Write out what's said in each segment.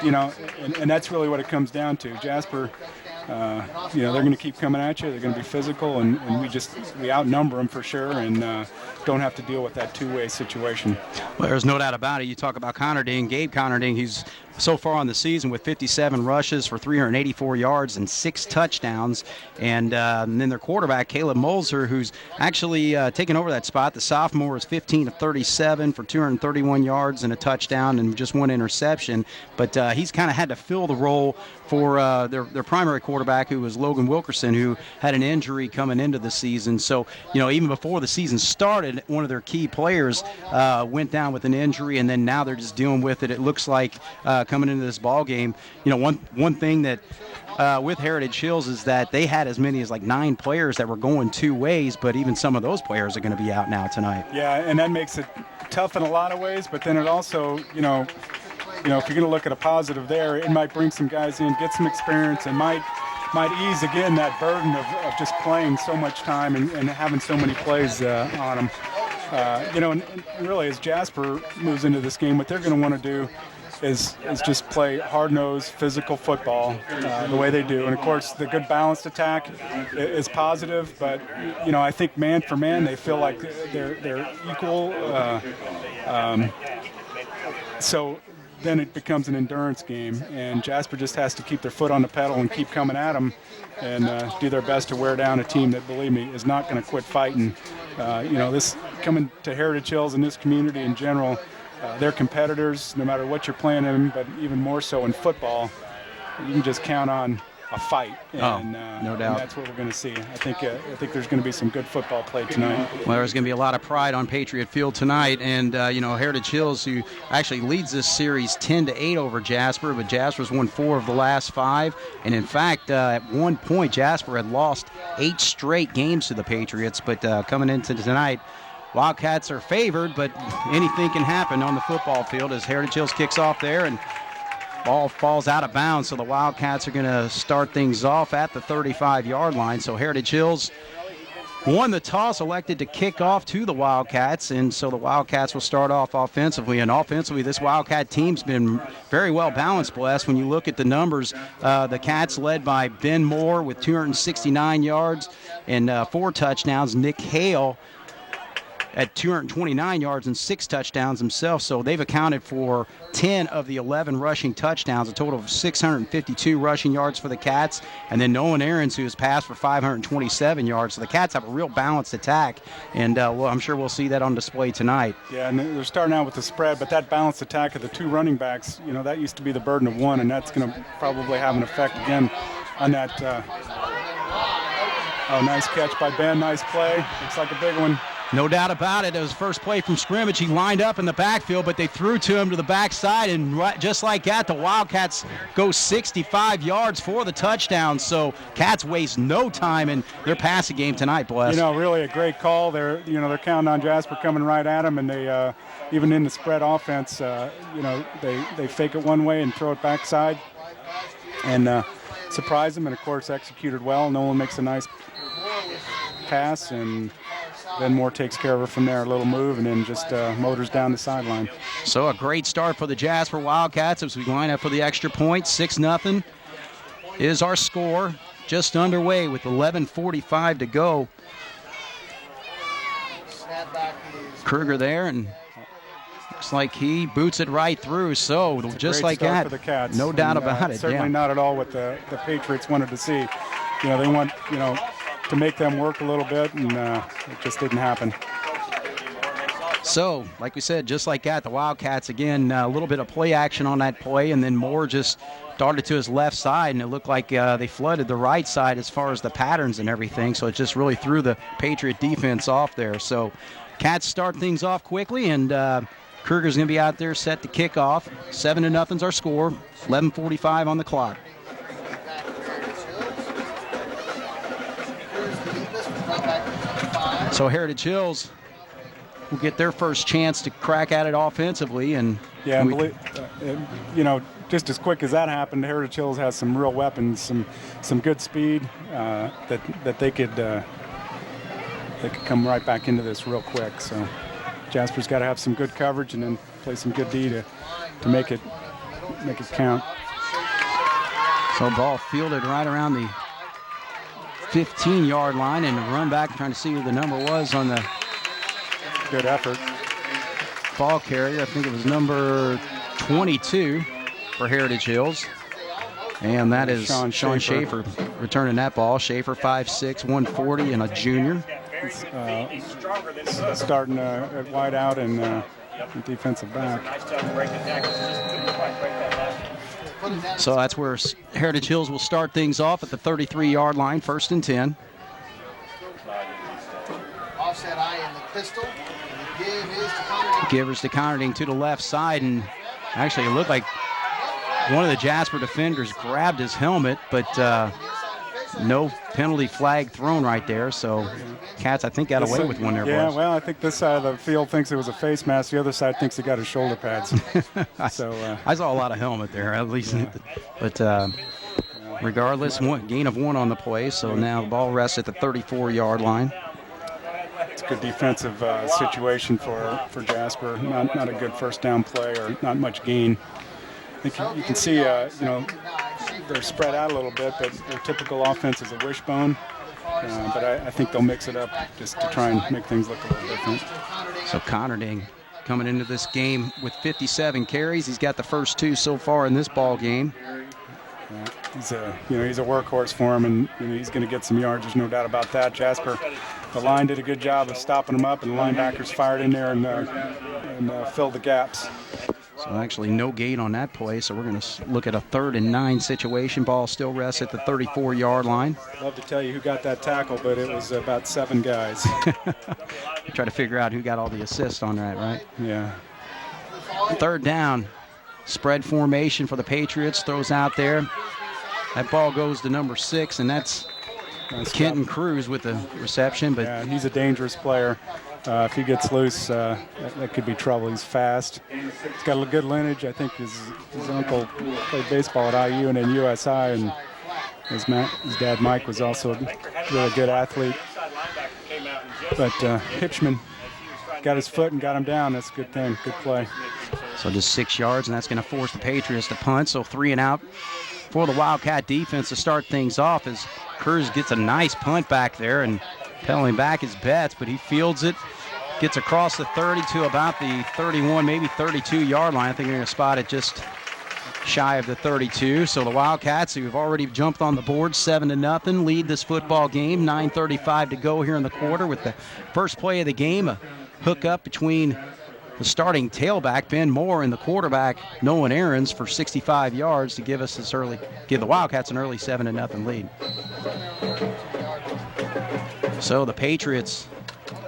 and that's really what it comes down to. Jasper, they're going to keep coming at you. They're going to be physical, and we outnumber them for sure, and don't have to deal with that two-way situation. Well, there's no doubt about it. You talk about Gabe Conardine, he's so far on the season with 57 rushes for 384 yards and 6 touchdowns. And then their quarterback, Caleb Molzer, who's actually taken over that spot. The sophomore is 15 of 37 for 231 yards and a touchdown and just 1 interception. But he's kind of had to fill the role for their primary quarterback, who was Logan Wilkerson, who had an injury coming into the season. So, even before the season started, one of their key players went down with an injury, and then now they're just dealing with it. It looks like coming into this ball game, one thing that with Heritage Hills is that they had as many as like 9 players that were going 2 ways, but even some of those players are going to be out now tonight. Yeah, and that makes it tough in a lot of ways, but then it also, if you're going to look at a positive there, it might bring some guys in, get some experience, and might ease again that burden of just playing so much time and having so many plays on them. And really, as Jasper moves into this game, what they're going to want to do is just play hard-nosed, physical football the way they do. And, of course, the good balanced attack is positive, but, I think man for man they feel like they're equal. So then it becomes an endurance game, and Jasper just has to keep their foot on the pedal and keep coming at them and do their best to wear down a team that, believe me, is not going to quit fighting. This coming to Heritage Hills and this community in general, they're competitors no matter what you're playing in, but even more so in football. You can just count on a fight, and no doubt. And that's what we're going to see. I think there's going to be some good football played tonight. Well, there's going to be a lot of pride on Patriot Field tonight, and Heritage Hills, who actually leads this series 10-8 over Jasper, but Jasper's won 4 of the last 5, and in fact, at one point Jasper had lost 8 straight games to the Patriots, but coming into tonight, Wildcats are favored, but anything can happen on the football field as Heritage Hills kicks off there, and ball falls out of bounds, so the Wildcats are going to start things off at the 35-yard line. So Heritage Hills won the toss, elected to kick off to the Wildcats, and so the Wildcats will start off offensively. And offensively, this Wildcat team's been very well balanced, Bless. When you look at the numbers, the Cats led by Ben Moore with 269 yards and 4 touchdowns. Nick Hale at 229 yards and 6 touchdowns himself. So they've accounted for 10 of the 11 rushing touchdowns, a total of 652 rushing yards for the Cats. And then Nolan Aarons, who has passed for 527 yards. So the Cats have a real balanced attack, and I'm sure we'll see that on display tonight. Yeah, and they're starting out with the spread, but that balanced attack of the 2 running backs, that used to be the burden of one, and that's going to probably have an effect again on that. Nice catch by Ben, nice play. Looks like a big one. No doubt about it. It was first play from scrimmage. He lined up in the backfield, but they threw to him to the backside, and just like that, the Wildcats go 65 yards for the touchdown. So Cats waste no time in their passing game tonight, Bless. Really a great call. They're counting on Jasper coming right at them, and they even in the spread offense, they fake it one way and throw it backside and surprise them, and of course executed well. Nolan makes a nice pass, and Ben Moore takes care of her from there, a little move, and then just motors down the sideline. So a great start for the Jasper Wildcats as we line up for the extra point. 6-0 is our score. Just underway with 11:45 to go. Kruger there, and looks like he boots it right through. So just like that, for the Cats. No doubt about it. Certainly not at all what the Patriots wanted to see. They want, to make them work a little bit, and it just didn't happen. So, like we said, just like that, the Wildcats, again, a little bit of play action on that play, and then Moore just darted to his left side, and it looked like they flooded the right side as far as the patterns and everything, so it just really threw the Patriot defense off there. So, Cats start things off quickly, and Kruger's going to be out there set to kick off. 7-0's our score, 11:45 on the clock. So Heritage Hills will get their first chance to crack at it offensively, and just as quick as that happened, Heritage Hills has some real weapons, some good speed that they could come right back into this real quick. So Jasper's got to have some good coverage and then play some good D to make it make it count. So ball fielded right around the 15-yard line, and a run back trying to see who the number was on the good effort. Ball carrier. I think it was number 22 for Heritage Hills. And that is Sean Schaefer returning that ball. Schaefer 5'6", 140, and a junior. Starting at wide out and defensive back. So that's where Heritage Hills will start things off at the 33-yard line, 1st and 10. Offset eye in the pistol. Givers to Conrading to the left side, and actually it looked like one of the Jasper defenders grabbed his helmet, but no penalty flag thrown right there. So Cats, I think, got away with one there. Yeah, boys. Well, I think this side of the field thinks it was a face mask. The other side thinks he got his shoulder pads. So I saw a lot of helmet there, at least. Yeah. But regardless, gain of 1 on the play. So now the ball rests at the 34-yard line. It's a good defensive situation for Jasper. Not a good first down play or not much gain. I think you can see, they're spread out a little bit, but their typical offense is a wishbone. But I think they'll mix it up just to try and make things look a little different. So Conrading coming into this game with 57 carries. He's got the first 2 so far in this ball game. He's a workhorse for him, and he's going to get some yards. There's no doubt about that. Jasper, the line did a good job of stopping him up, and the linebackers fired in there and filled the gaps. So actually no gain on that play, so we're going to look at a 3rd and 9 situation. Ball still rests at the 34-yard line. I'd love to tell you who got that tackle, but it was about 7 guys. Try to figure out who got all the assists on that, right? Yeah. 3rd down. Spread formation for the Patriots. Throws out there. That ball goes to number 6, and that's nice Kenton Cruz with the reception. But yeah, he's a dangerous player. If he gets loose, that could be trouble. He's fast. He's got a good lineage. I think his uncle played baseball at IU and then USI, and his dad Mike was also a really good athlete. But Hipschman got his foot and got him down. That's a good thing. Good play. So just 6 yards, and that's going to force the Patriots to punt. So 3 and out for the Wildcat defense to start things off as Cruz gets a nice punt back there and pedaling back his bets, but he fields it, gets across the 30 to about the 31, maybe 32-yard line. I think they're going to spot it just shy of the 32. So the Wildcats, who have already jumped on the board 7-0, lead this football game. 9:35 to go here in the quarter with the first play of the game, a hookup between the starting tailback Ben Moore and the quarterback Nolan Aarons for 65 yards to give the Wildcats an early 7-0 lead. So the Patriots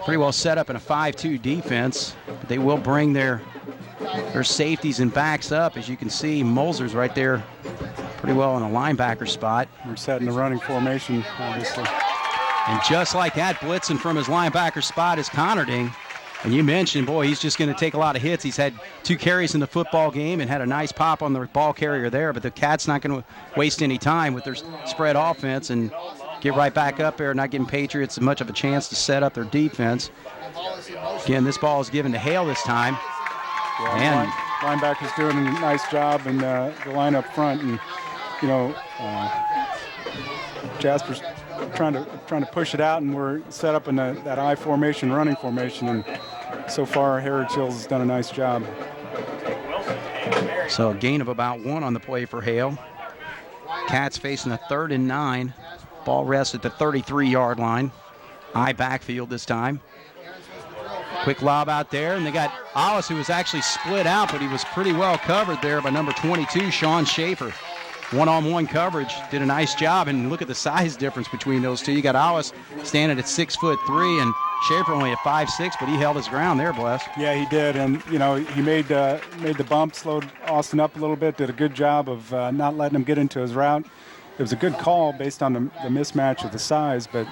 pretty well set up in a 5-2 defense, but they will bring their safeties and backs up. As you can see, Moser's right there pretty well in a linebacker spot. We're setting the running formation, obviously. And just like that, blitzing from his linebacker spot is Conrading. And you mentioned, boy, he's just going to take a lot of hits. He's had 2 carries in the football game and had a nice pop on the ball carrier there, but the Cats not going to waste any time with their spread offense and get right back up there, not giving Patriots much of a chance to set up their defense. Again, this ball is given to Hale this time. Yeah, and linebacker's doing a nice job in the line up front, and Jasper's trying to push it out, and we're set up in that I formation, running formation, and so far Heritage Hills has done a nice job. So a gain of about 1 on the play for Hale. Cats facing a 3rd and 9. Ball rests at the 33-yard line. I backfield this time. Quick lob out there, and they got Alice, who was actually split out, but he was pretty well covered there by number 22, Sean Schaefer. One-on-one coverage, did a nice job, and look at the size difference between those two. You got Alice standing at 6'3", and Schaefer only at 5'6", but he held his ground there, Bless. Yeah, he did, and he made the bump, slowed Austin up a little bit, did a good job of not letting him get into his route. It was a good call based on the mismatch of the size, but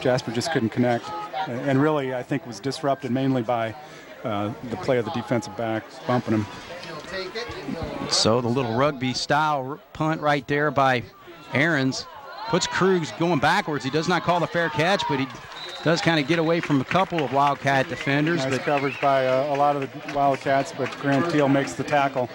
Jasper just couldn't connect, and really I think was disrupted mainly by the play of the defensive back bumping him. So the little rugby-style punt right there by Aarons puts Krug going backwards. He does not call the fair catch, but he does kind of get away from a couple of Wildcat defenders. Nice coverage by a lot of the Wildcats, but Grant Thiel makes the tackle.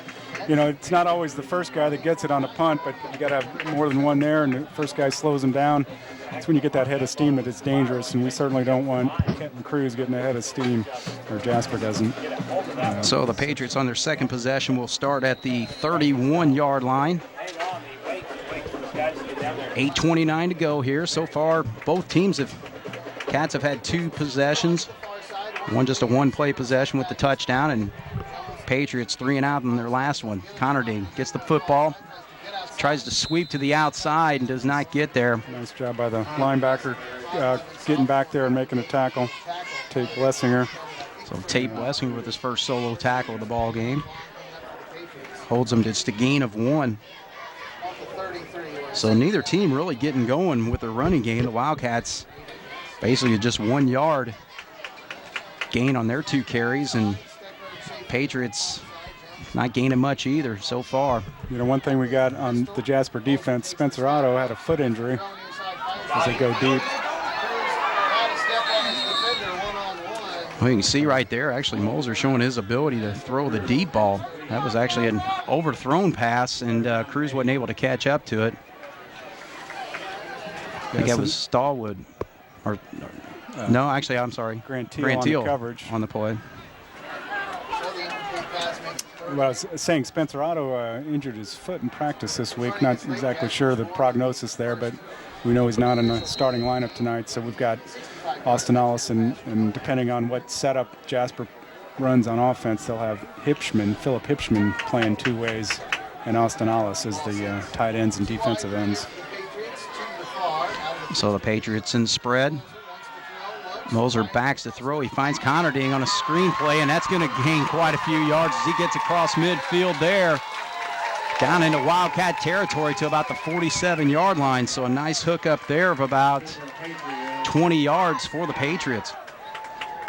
it's not always the first guy that gets it on a punt, but you got to have more than one there, and the first guy slows him down. It's when you get that head of steam that it's dangerous, and we certainly don't want Kenton Cruz getting a head of steam, or Jasper doesn't. So the Patriots on their second possession will start at the 31-yard line. 8:29 to go here. So far, both teams Cats have had 2 possessions. One just a one-play possession with the touchdown, and Patriots 3 and out in their last one. Conardine gets the football, tries to sweep to the outside and does not get there. Nice job by the linebacker getting back there and making a tackle. Tate Blessinger. So Tate Blessinger with his first solo tackle of the ball game. Holds him just a gain of 1. So neither team really getting going with their running game. The Wildcats basically just 1 yard gain on their 2 carries, and Patriots not gaining much either so far. One thing we got on the Jasper defense, Spencer Otto had a foot injury as they go deep. Well, you can see right there, actually, Moser showing his ability to throw the deep ball. That was actually an overthrown pass, and Cruz wasn't able to catch up to it. I think that was Stallwood. No, actually, I'm sorry. Grant Teal on the coverage. On the play. Well, I was saying Spencer Otto injured his foot in practice this week. Not exactly sure the prognosis there, but we know he's not in the starting lineup tonight. So we've got Austin Ellis, and depending on what setup Jasper runs on offense, they'll have Philip Hipschman playing 2 ways, and Austin Ellis as the tight ends and defensive ends. So the Patriots in spread. Moser backs to throw. He finds Conardine on a screen play, and that's going to gain quite a few yards as he gets across midfield there. Down into Wildcat territory to about the 47-yard line. So a nice hook up there of about 20 yards for the Patriots.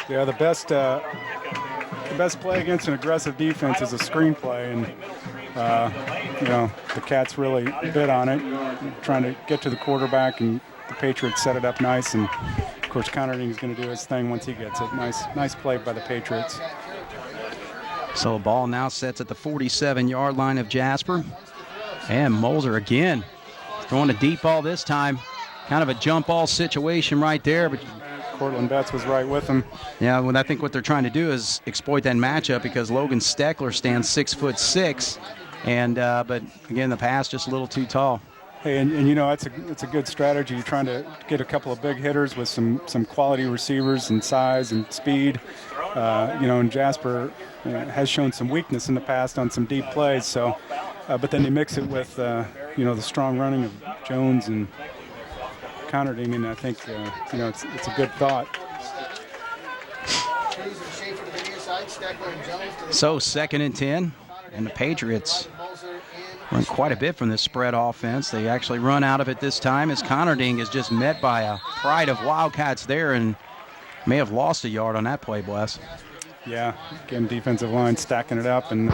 Yeah, the best play against an aggressive defense is a screen play, and the Cats really bid on it, trying to get to the quarterback, and the Patriots set it up nice, and of course Conardine is going to do his thing once he gets it. Nice play by the Patriots. So the ball now sets at the 47-yard line of Jasper, and Moser again throwing a deep ball this time. Kind of a jump ball situation right there, but Cortland Betts was right with him. Yeah, well, I think what they're trying to do is exploit that matchup because Logan Steckler stands 6'6", and but again the pass just a little too tall. Hey, and it's a good strategy. You're trying to get a couple of big hitters with some quality receivers and size and speed. And Jasper has shown some weakness in the past on some deep plays. So, but then you mix it with the strong running of Jones and Conardine, and I think it's a good thought. So 2nd and 10, and the Patriots run quite a bit from this spread offense. They actually run out of it this time as Conardine is just met by a pride of Wildcats there and may have lost a yard on that play, Bless. Yeah, again, defensive line stacking it up, and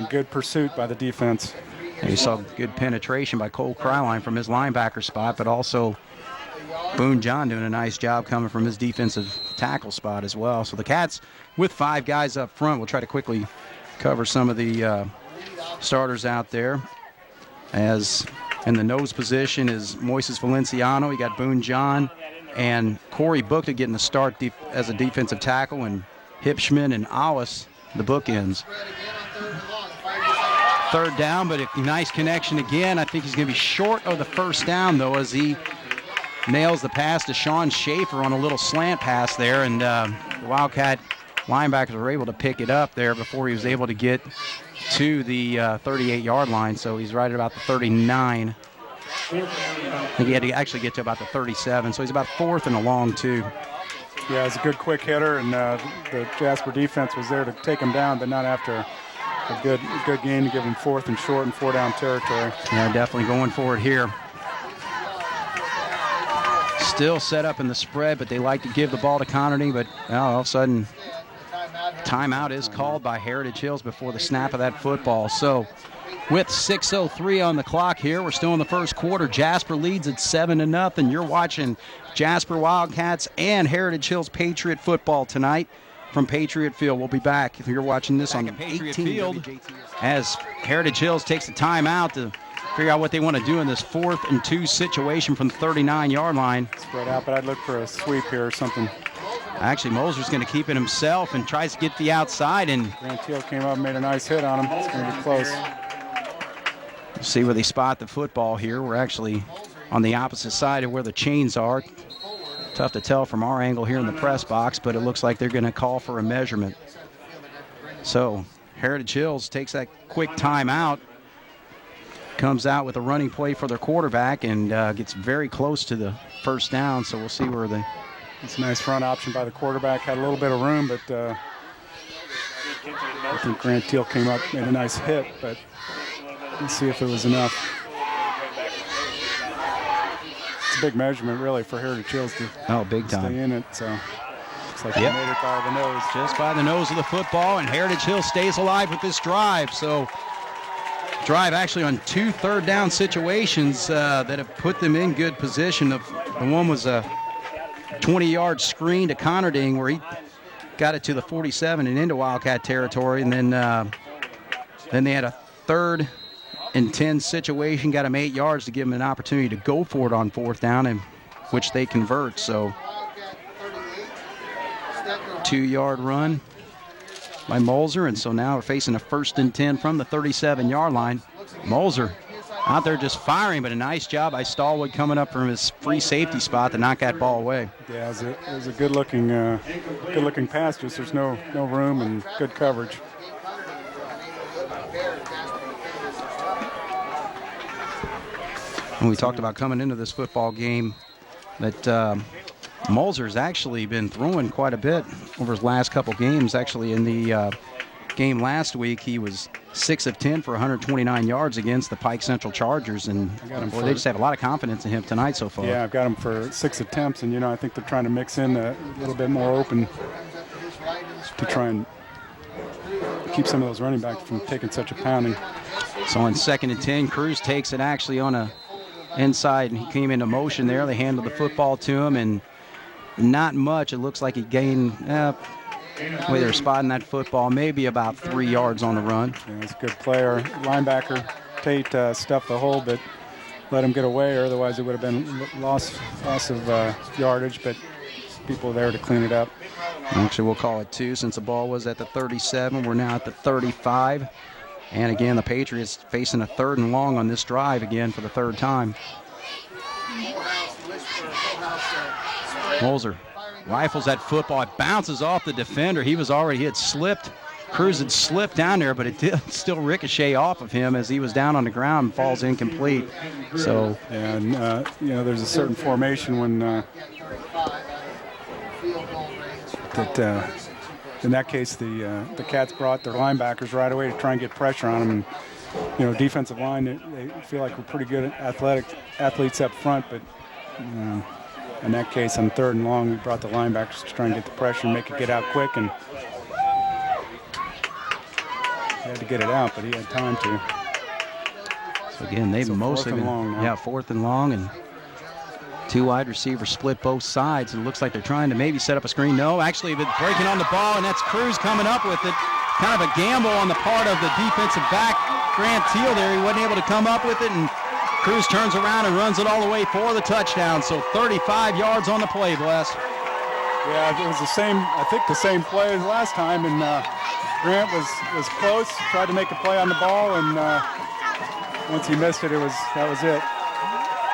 good pursuit by the defense. And you saw good penetration by Cole Kryline from his linebacker spot, but also Boone John doing a nice job coming from his defensive tackle spot as well. So the Cats with 5 guys up front. We'll try to quickly cover some of the starters out there. As in the nose position is Moises Valenciano. You got Boone John and Corey Bookta getting the start as a defensive tackle, and Hipschman and Alice the bookends. 3rd down, but a nice connection again. I think he's going to be short of the first down, though, as he nails the pass to Sean Schaefer on a little slant pass there, and the Wildcat linebackers were able to pick it up there before he was able to get to the 38-yard line, so he's right at about the 39. I think he had to actually get to about the 37, so he's about 4th and a long, too. Yeah, it's a good quick hitter, and the Jasper defense was there to take him down, but not after a good game to give him 4th and short and 4-down territory. Yeah, definitely going for it here. Still set up in the spread, but they like to give the ball to Conardine, but all of a sudden timeout is called by Heritage Hills before the snap of that football. So with 6:03 on the clock here, we're still in the first quarter. Jasper leads at 7-0. You're watching Jasper Wildcats and Heritage Hills Patriot football tonight. from Patriot Field. We'll be back if you're watching this on Patriot Field as Heritage Hills takes the timeout to figure out what they want to do in this 4th and 2 situation from the 39-yard line. Spread out, but I'd look for a sweep here or something. Actually, Moser's going to keep it himself and tries to get the outside, and Grant Teal came up and made a nice hit on him. It's going to be close. we'll see where they spot the football here. We're actually on the opposite side of where the chains are. Tough to tell from our angle here in the press box, but it looks like they're going to call for a measurement. So Heritage Hills takes that quick timeout, comes out with a running play for their quarterback, and gets very close to the first down. So we'll see where they... It's a nice front option by the quarterback. Had a little bit of room, but I think Grant Teal came up, made a nice hit, but let's see if it was enough. It's a big measurement, really, for Heritage Hills to big time. stay in it. So looks like they made it by the nose. Just by the nose of the football, and Heritage Hills stays alive with this drive. So drive actually on 2 third-down situations that have put them in good position. The one was a 20-yard screen to Conarding where he got it to the 47 and into Wildcat territory, and then they had a 3rd and 10 situation, got him 8 yards to give him an opportunity to go for it on 4th down, and which they convert. So 2-yard run by Moser, and so now we're facing a 1st and 10 from the 37-yard line. Moser out there just firing, but a nice job by Stallwood coming up from his free safety spot to knock that ball away. Yeah, it was a good-looking pass. Just there's no room and good coverage. And we talked about coming into this football game that Moser's actually been throwing quite a bit over his last couple games. Actually, in the game last week, he was 6 of 10 for 129 yards against the Pike Central Chargers, and they just have a lot of confidence in him tonight so far. Yeah, I've got him for 6 attempts, and I think they're trying to mix in a little bit more open to try and keep some of those running backs from taking such a pounding. So on 2nd and 10, Cruz takes it actually on a inside, and he came into motion there. They handled the football to him, and not much. It looks like he gained, the way they're spotting that football, maybe about 3 yards on the run. Yeah, it's a good player. Linebacker Tate stuffed the hole, but let him get away, or otherwise it would have been loss of yardage, but people there to clean it up. Actually, we'll call it 2 since the ball was at the 37. We're now at the 35. And again, the Patriots facing a 3rd and long on this drive again for the 3rd time. Moser rifles that football. It bounces off the defender. He had slipped. Cruz had slipped down there, but it did still ricochet off of him as he was down on the ground and falls incomplete. So, yeah, and there's a certain formation when in that case the Cats brought their linebackers right away to try and get pressure on them. And, defensive line, they feel like we're pretty good athletes up front, but in that case, on 3rd and long, we brought the linebackers to try and get the pressure and make it get out quick, and he had to get it out, but he had time to. So again, they've mostly been 4th and long, and 2 wide receivers split both sides, and it looks like they're trying to maybe set up a screen. No, actually, they're breaking on the ball, and that's Cruz coming up with it. Kind of a gamble on the part of the defensive back, Grant Teal there. He wasn't able to come up with it, and Cruz turns around and runs it all the way for the touchdown. So 35 yards on the play, Bless. Yeah, it was the same play as last time, and Grant was close, tried to make a play on the ball, and once he missed it, that was it.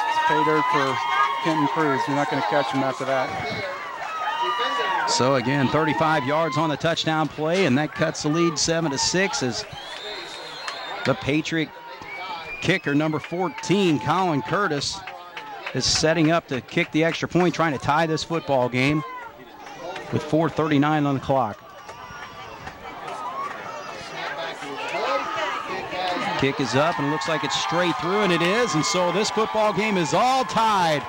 It's pay dirt for Kenton Cruz. You're not going to catch him after that. So again, 35 yards on the touchdown play, and that cuts the lead 7-6 as the Patriot kicker, number 14, Colin Curtis, is setting up to kick the extra point, trying to tie this football game with 4:39 on the clock. Kick is up, and it looks like it's straight through, and it is, and so this football game is all tied.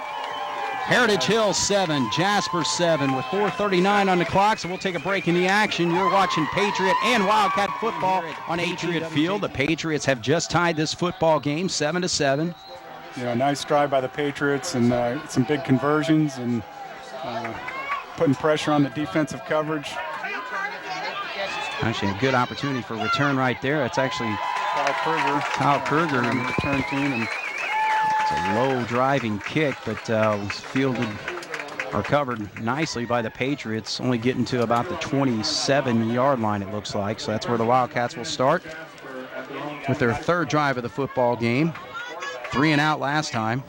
Heritage Hills 7, Jasper 7 with 4:39 on the clock, so we'll take a break in the action. You're watching Patriot and Wildcat football on Patriot Field. The Patriots have just tied this football game 7-7. Nice drive by the Patriots, and some big conversions, and putting pressure on the defensive coverage. Actually, a good opportunity for a return right there. It's actually Kyle Kruger on the return team. And it's a low driving kick, but was fielded or covered nicely by the Patriots, only getting to about the 27-yard line, it looks like. So that's where the Wildcats will start with their third drive of the football game. 3 and out last time.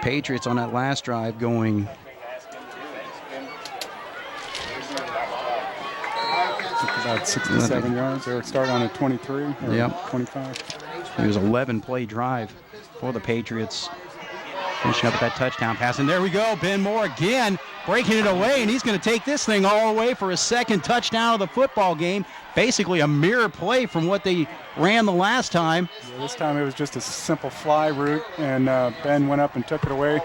Patriots on that last drive going about 67 yards. They were starting on a 23 or 25. It was an 11-play drive for the Patriots. Finishing up with that touchdown pass. And there we go. Ben Moore again breaking it away, and he's going to take this thing all the way for his second touchdown of the football game. Basically a mirror play from what they ran the last time. Yeah, this time it was just a simple fly route, and Ben went up and took it away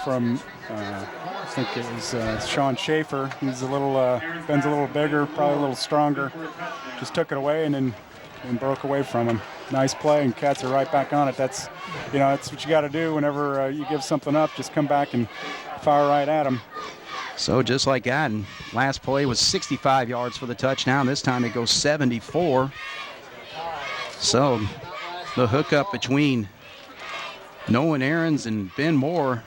from, I think it was Sean Schaefer. He's Ben's a little bigger, probably a little stronger. Just took it away and broke away from him. Nice play, and Cats are right back on it. That's what you got to do whenever you give something up. Just come back and fire right at them. So just like that, and last play was 65 yards for the touchdown. This time it goes 74. So the hookup between Nolan Aarons and Ben Moore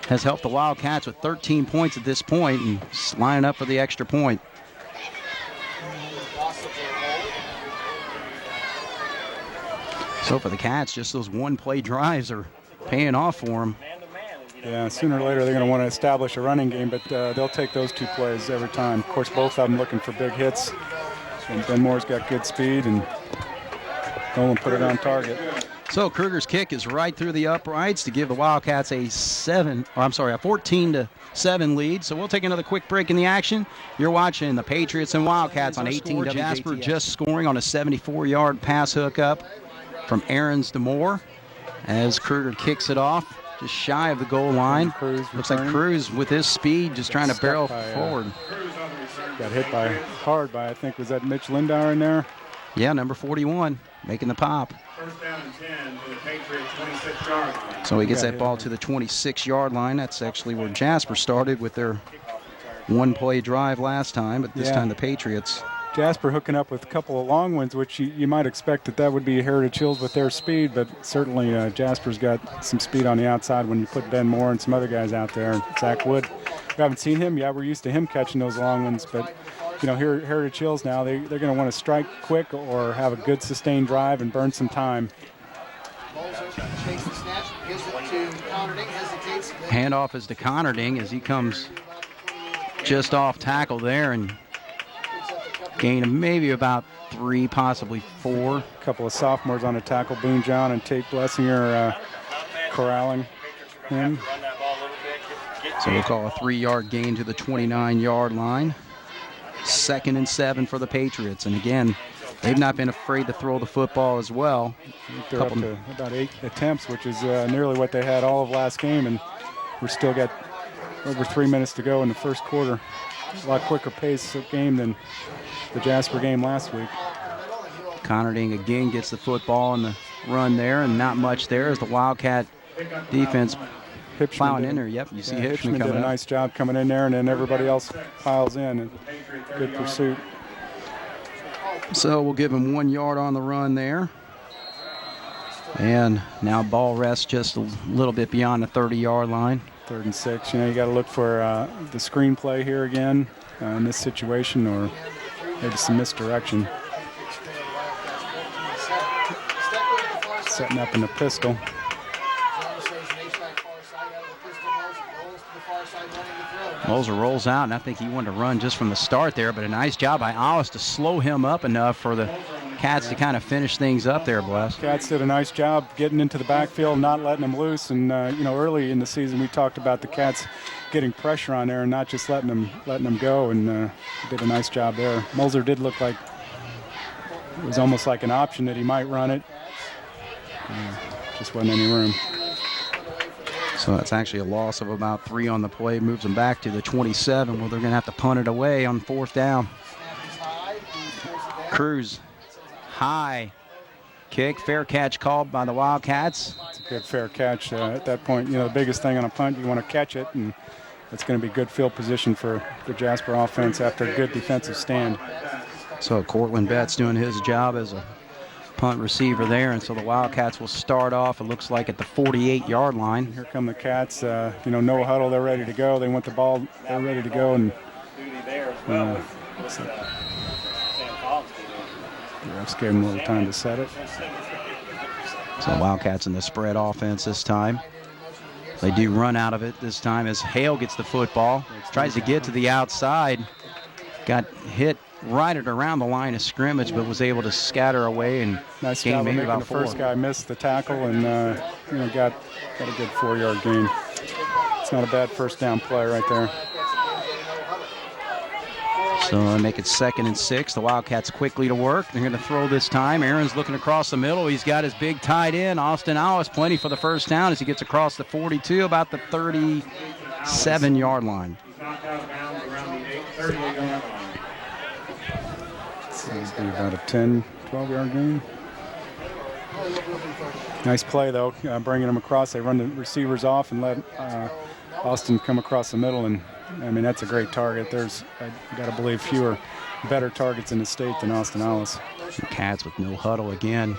has helped the Wildcats with 13 points at this point and lining up for the extra point. So for the Cats, just those one-play drives are paying off for them. Yeah, sooner or later they're going to want to establish a running game, but they'll take those 2 plays every time. Of course, both of them looking for big hits. And Ben Moore's got good speed, and Nolan put it on target. So Kruger's kick is right through the uprights to give the Wildcats a 14-7 lead. So we'll take another quick break in the action. You're watching the Patriots and Wildcats on 18 Jasper, just scoring on a 74-yard pass hookup from Aarons to Moore as Kruger kicks it off just shy of the goal line. Looks like Cruz with his speed just trying to barrel forward. Got hit hard by, I think, was that Mitch Lindauer in there? Yeah, number 41 making the pop. First down and 10 to the Patriots 26-yard line. So he gets that ball to the 26-yard line. That's actually where Jasper started with their one-play drive last time, but this time the Patriots. Jasper hooking up with a couple of long ones, which you might expect that would be Heritage Hills with their speed, but certainly Jasper's got some speed on the outside when you put Ben Moore and some other guys out there. Zach Wood, we haven't seen him yet. We're used to him catching those long ones, but here at Heritage Hills now, they're going to want to strike quick or have a good sustained drive and burn some time. Handoff is to Connerding as he comes just off tackle there and gain of maybe about 3, possibly 4. A couple of sophomores on the tackle, Boone John and Tate Blessinger corralling him. So we'll call a 3-yard gain to the 29-yard line. 2nd and 7 for the Patriots. And again, they've not been afraid to throw the football as well. They're up to about 8 attempts, which is nearly what they had all of last game. And we're still got over 3 minutes to go in the first quarter. A lot quicker pace of game than the Jasper game last week. Connerding again gets the football on the run there, and not much there as the Wildcat defense plowing in there. Yep, you see Hitchman coming did a up. nice job coming in there, and then everybody else piles in. And good pursuit. So we'll give him 1 yard on the run there. And now ball rests just a little bit beyond the 30-yard line. 3rd and 6. You got to look for the screenplay here again in this situation, or maybe some misdirection. Setting up in the pistol. Moser rolls out, and I think he wanted to run just from the start there, but a nice job by Alice to slow him up enough for the Cats to kind of finish things up there, Bless. Cats did a nice job getting into the backfield, not letting him loose. And, early in the season we talked about the Cats getting pressure on there and not just letting them go, and did a nice job there. Moser did look like it was almost like an option that he might run it. Just wasn't any room. So that's actually a loss of about 3 on the play. Moves them back to the 27. Well, they're going to have to punt it away on 4th down. Cruz, high kick, fair catch called by the Wildcats. It's a good fair catch. At that point, the biggest thing on a punt, you want to catch it and It's going to be good field position for the Jasper offense after a good defensive stand. So Cortland Betts doing his job as a punt receiver there, and so the Wildcats will start off, it looks like, at the 48-yard line. Here come the Cats. No huddle. They're ready to go. They want the ball. They're ready to go. And the refs gave them a little time to set it. So Wildcats in the spread offense this time. They do run out of it this time as Hale gets the football. Tries to get to the outside. Got hit right at around the line of scrimmage, but was able to scatter away and nice gain job maybe of making about the 4. first guy miss the tackle and got a good 4-yard gain. It's not a bad first down play right there. So they make it 2nd and 6. The Wildcats quickly to work. They're going to throw this time. Aaron's looking across the middle. He's got his big tight end, Austin Alice, plenty for the first down as he gets across the 42, about the 37-yard line. Knocked out of bounds around the 38-yard line. So it's going to be about a 10, 12-yard gain. Nice play, though, bringing them across. They run the receivers off and let Austin come across the middle. And, I mean, that's a great target. There's, I got to believe, fewer better targets in the state than Austin Alice. The Cats with no huddle again.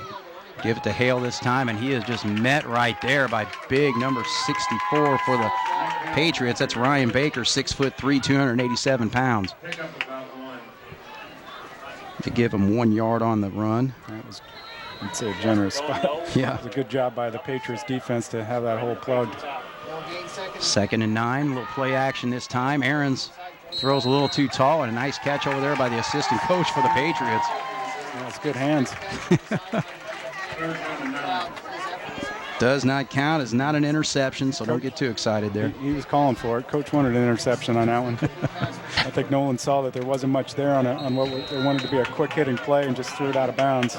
Give it to Hale this time, and he is just met right there by big number 64 for the Patriots. That's Ryan Baker, 6'3", 287 pounds. To give him 1 yard on the run. That was, I'd say, a generous spot. Yeah. It was a good job by the Patriots defense to have that hole plugged. 2nd and 9, a little play action this time. Aarons throws a little too tall, and a nice catch over there by the assistant coach for the Patriots. Yeah, it's good hands. Does not count, is not an interception, so don't get too excited there. He was calling for it. Coach wanted an interception on that one. I think Nolan saw that there wasn't much there on what they wanted to be a quick hitting play and just threw it out of bounds.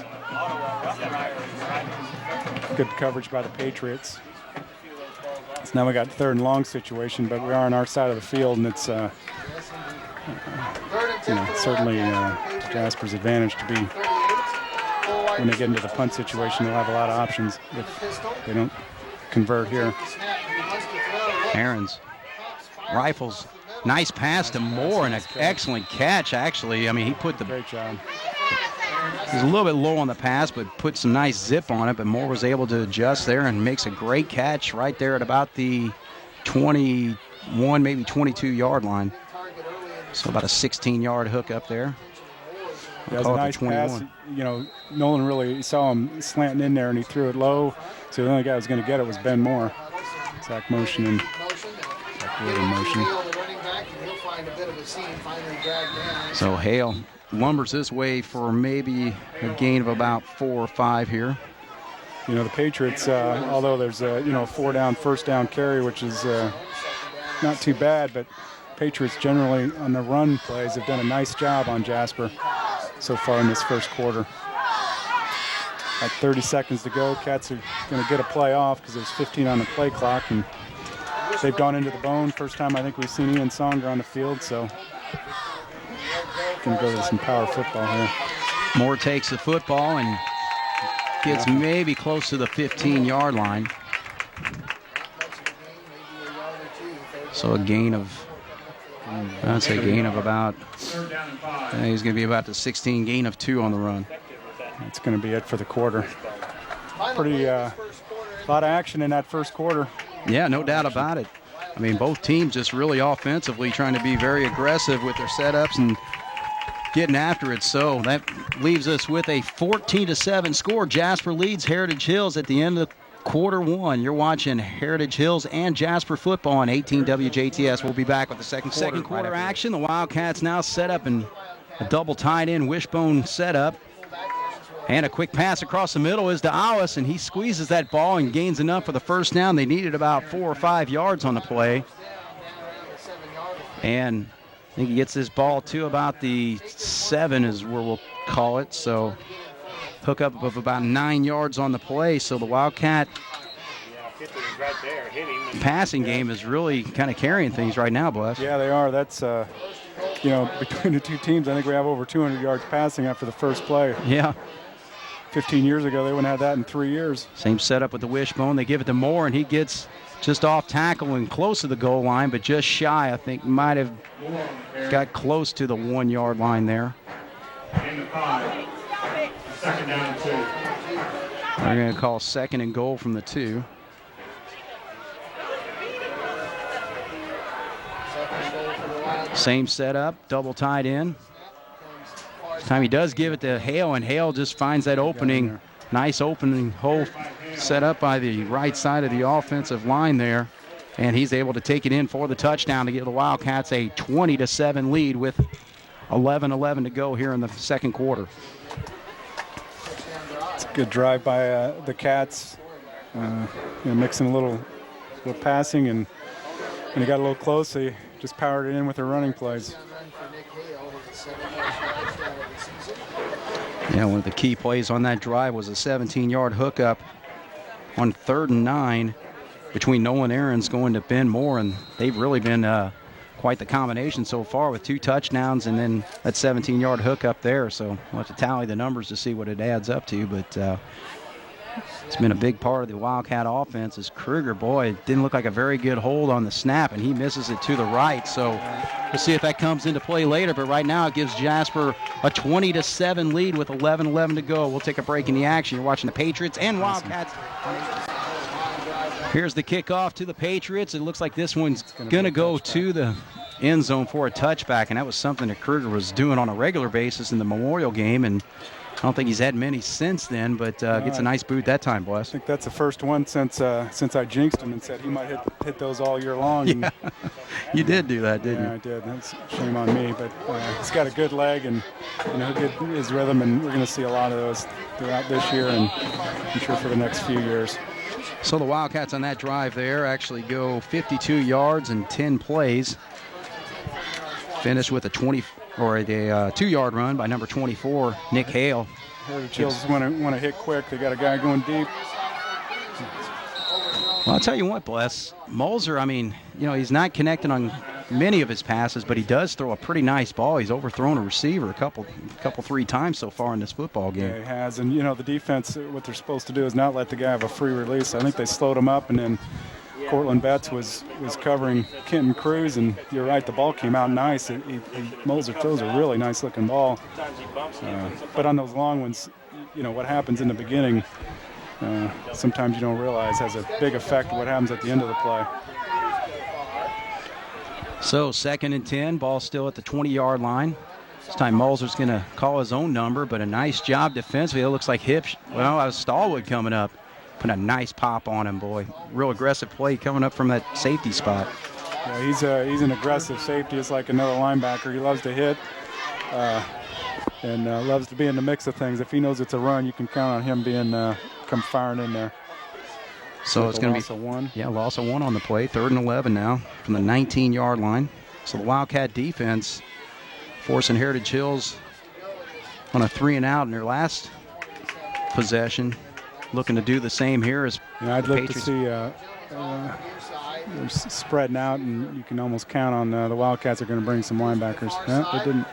Good coverage by the Patriots. So now we got 3rd and long situation, but we are on our side of the field, and it's certainly Jasper's advantage to be. When they get into the punt situation, they'll have a lot of options if they don't convert here. Aarons rifles. Nice pass to Moore and an excellent catch, actually. I mean, he put the... Great job. He's a little bit low on the pass, but put some nice zip on it, but Moore was able to adjust there and makes a great catch right there at about the 21, maybe 22-yard line. So about a 16-yard hook up there. That was a nice pass. Nolan really saw him slanting in there, and he threw it low. So the only guy who was going to get it was Ben Moore. Zach motion and Zach Wood in motion. So Hale lumbers this way for maybe a gain of about 4 or 5 here. The Patriots, although there's a 4-down, first down carry, which is not too bad, but Patriots generally on the run plays have done a nice job on Jasper so far in this first quarter. At 30 seconds to go, Cats are going to get a play off because there's 15 on the play clock, and they've gone into the bone. First time I think we've seen Ian Songer on the field, so going to go to some power football here. Moore takes the football and gets maybe close to the 15-yard line. So a gain of, I'd say gain of about, he's going to be about the 16, gain of 2 on the run. That's going to be it for the quarter. Pretty lot of action in that first quarter. Yeah, no doubt about it. I mean, both teams just really offensively trying to be very aggressive with their setups and getting after it. So that leaves us with a 14-7 score. Jasper leads Heritage Hills at the end of quarter 1. You're watching Heritage Hills and Jasper football on 18 WJTS. We'll be back with the second quarter action. The Wildcats now set up in a double tight end wishbone setup. And a quick pass across the middle is to Alice, and he squeezes that ball and gains enough for the first down. They needed about 4 or 5 yards on the play. And I think he gets this ball to about the 7 is where we'll call it. So hookup of about 9 yards on the play. So the Wildcat passing game is really kind of carrying things right now, Bless. Yeah, they are. That's, between the two teams, I think we have over 200 yards passing after the first play. Yeah. 15 years ago, they wouldn't have that in 3 years. Same setup with the wishbone. They give it to Moore, and he gets just off tackle and close to the goal line, but just shy. I think might have got close to the 1 yard line there. In the 5. Second down and 2. They're going to call second and goal from the 2. Same setup, double tied in. This time he does give it to Hale, and Hale just finds that opening. Nice opening hole set up by the right side of the offensive line there. And he's able to take it in for the touchdown to give the Wildcats a 20-7 lead with 11:11 to go here in the second quarter. It's a good drive by the Cats. Mixing a little passing, and when he got a little close, they just powered it in with their running plays. Yeah, one of the key plays on that drive was a 17-yard hookup on 3rd and 9 between Nolan Aarons going to Ben Moore, and they've really been quite the combination so far with 2 touchdowns and then that 17-yard hookup there. So we'll have to tally the numbers to see what it adds up to, but it's been a big part of the Wildcat offense. As Kruger, boy, it didn't look like a very good hold on the snap, and he misses it to the right. So we'll see if that comes into play later. But right now it gives Jasper a 20-7 lead with 11:11 to go. We'll take a break in the action. You're watching the Patriots and Wildcats. Here's the kickoff to the Patriots. It looks like this one's going to go to the end zone for a touchback, and that was something that Kruger was doing on a regular basis in the Memorial game, and I don't think he's had many since then, but gets a nice boot that time, Bless. I think that's the first one since I jinxed him and said he might hit those all year long. Yeah, you did do that, didn't you? Yeah, I did. That's shame on me, but he's got a good leg, and he'll get his rhythm, and we're going to see a lot of those throughout this year, and I'm sure for the next few years. So the Wildcats on that drive there actually go 52 yards and 10 plays. Finish with a 2-yard run by number 24, Nick Hale. Heritage Hills want to hit quick. They got a guy going deep. Well, I'll tell you what, Bless. Mulzer, I mean, he's not connecting on many of his passes, but he does throw a pretty nice ball. He's overthrown a receiver a couple 3 times so far in this football game. Yeah, he has. And, the defense, what they're supposed to do is not let the guy have a free release. I think they slowed him up, and then Cortland Betts was covering Kenton Cruz, and you're right, the ball came out nice. Mulzer throws a really nice-looking ball. But on those long ones, what happens in the beginning, sometimes you don't realize has a big effect on what happens at the end of the play. So 2nd and 10, ball still at the 20-yard line. This time Mulzer's going to call his own number, but a nice job defensively. It looks like Stallwood coming up. Put a nice pop on him, boy. Real aggressive play coming up from that safety spot. Yeah, he's an aggressive safety. It's like another linebacker. He loves to hit and loves to be in the mix of things. If he knows it's a run, you can count on him come firing in there. So it's going to be loss of 1. Yeah, loss of 1 on the play. 3rd and 11 now from the 19-yard line. So the Wildcat defense forcing Heritage Hills on a 3-and-out in their last possession. Looking to do the same here as I'd the look Patriots. to see they're spreading out, and you can almost count on the Wildcats are going to bring some linebackers. No, they didn't.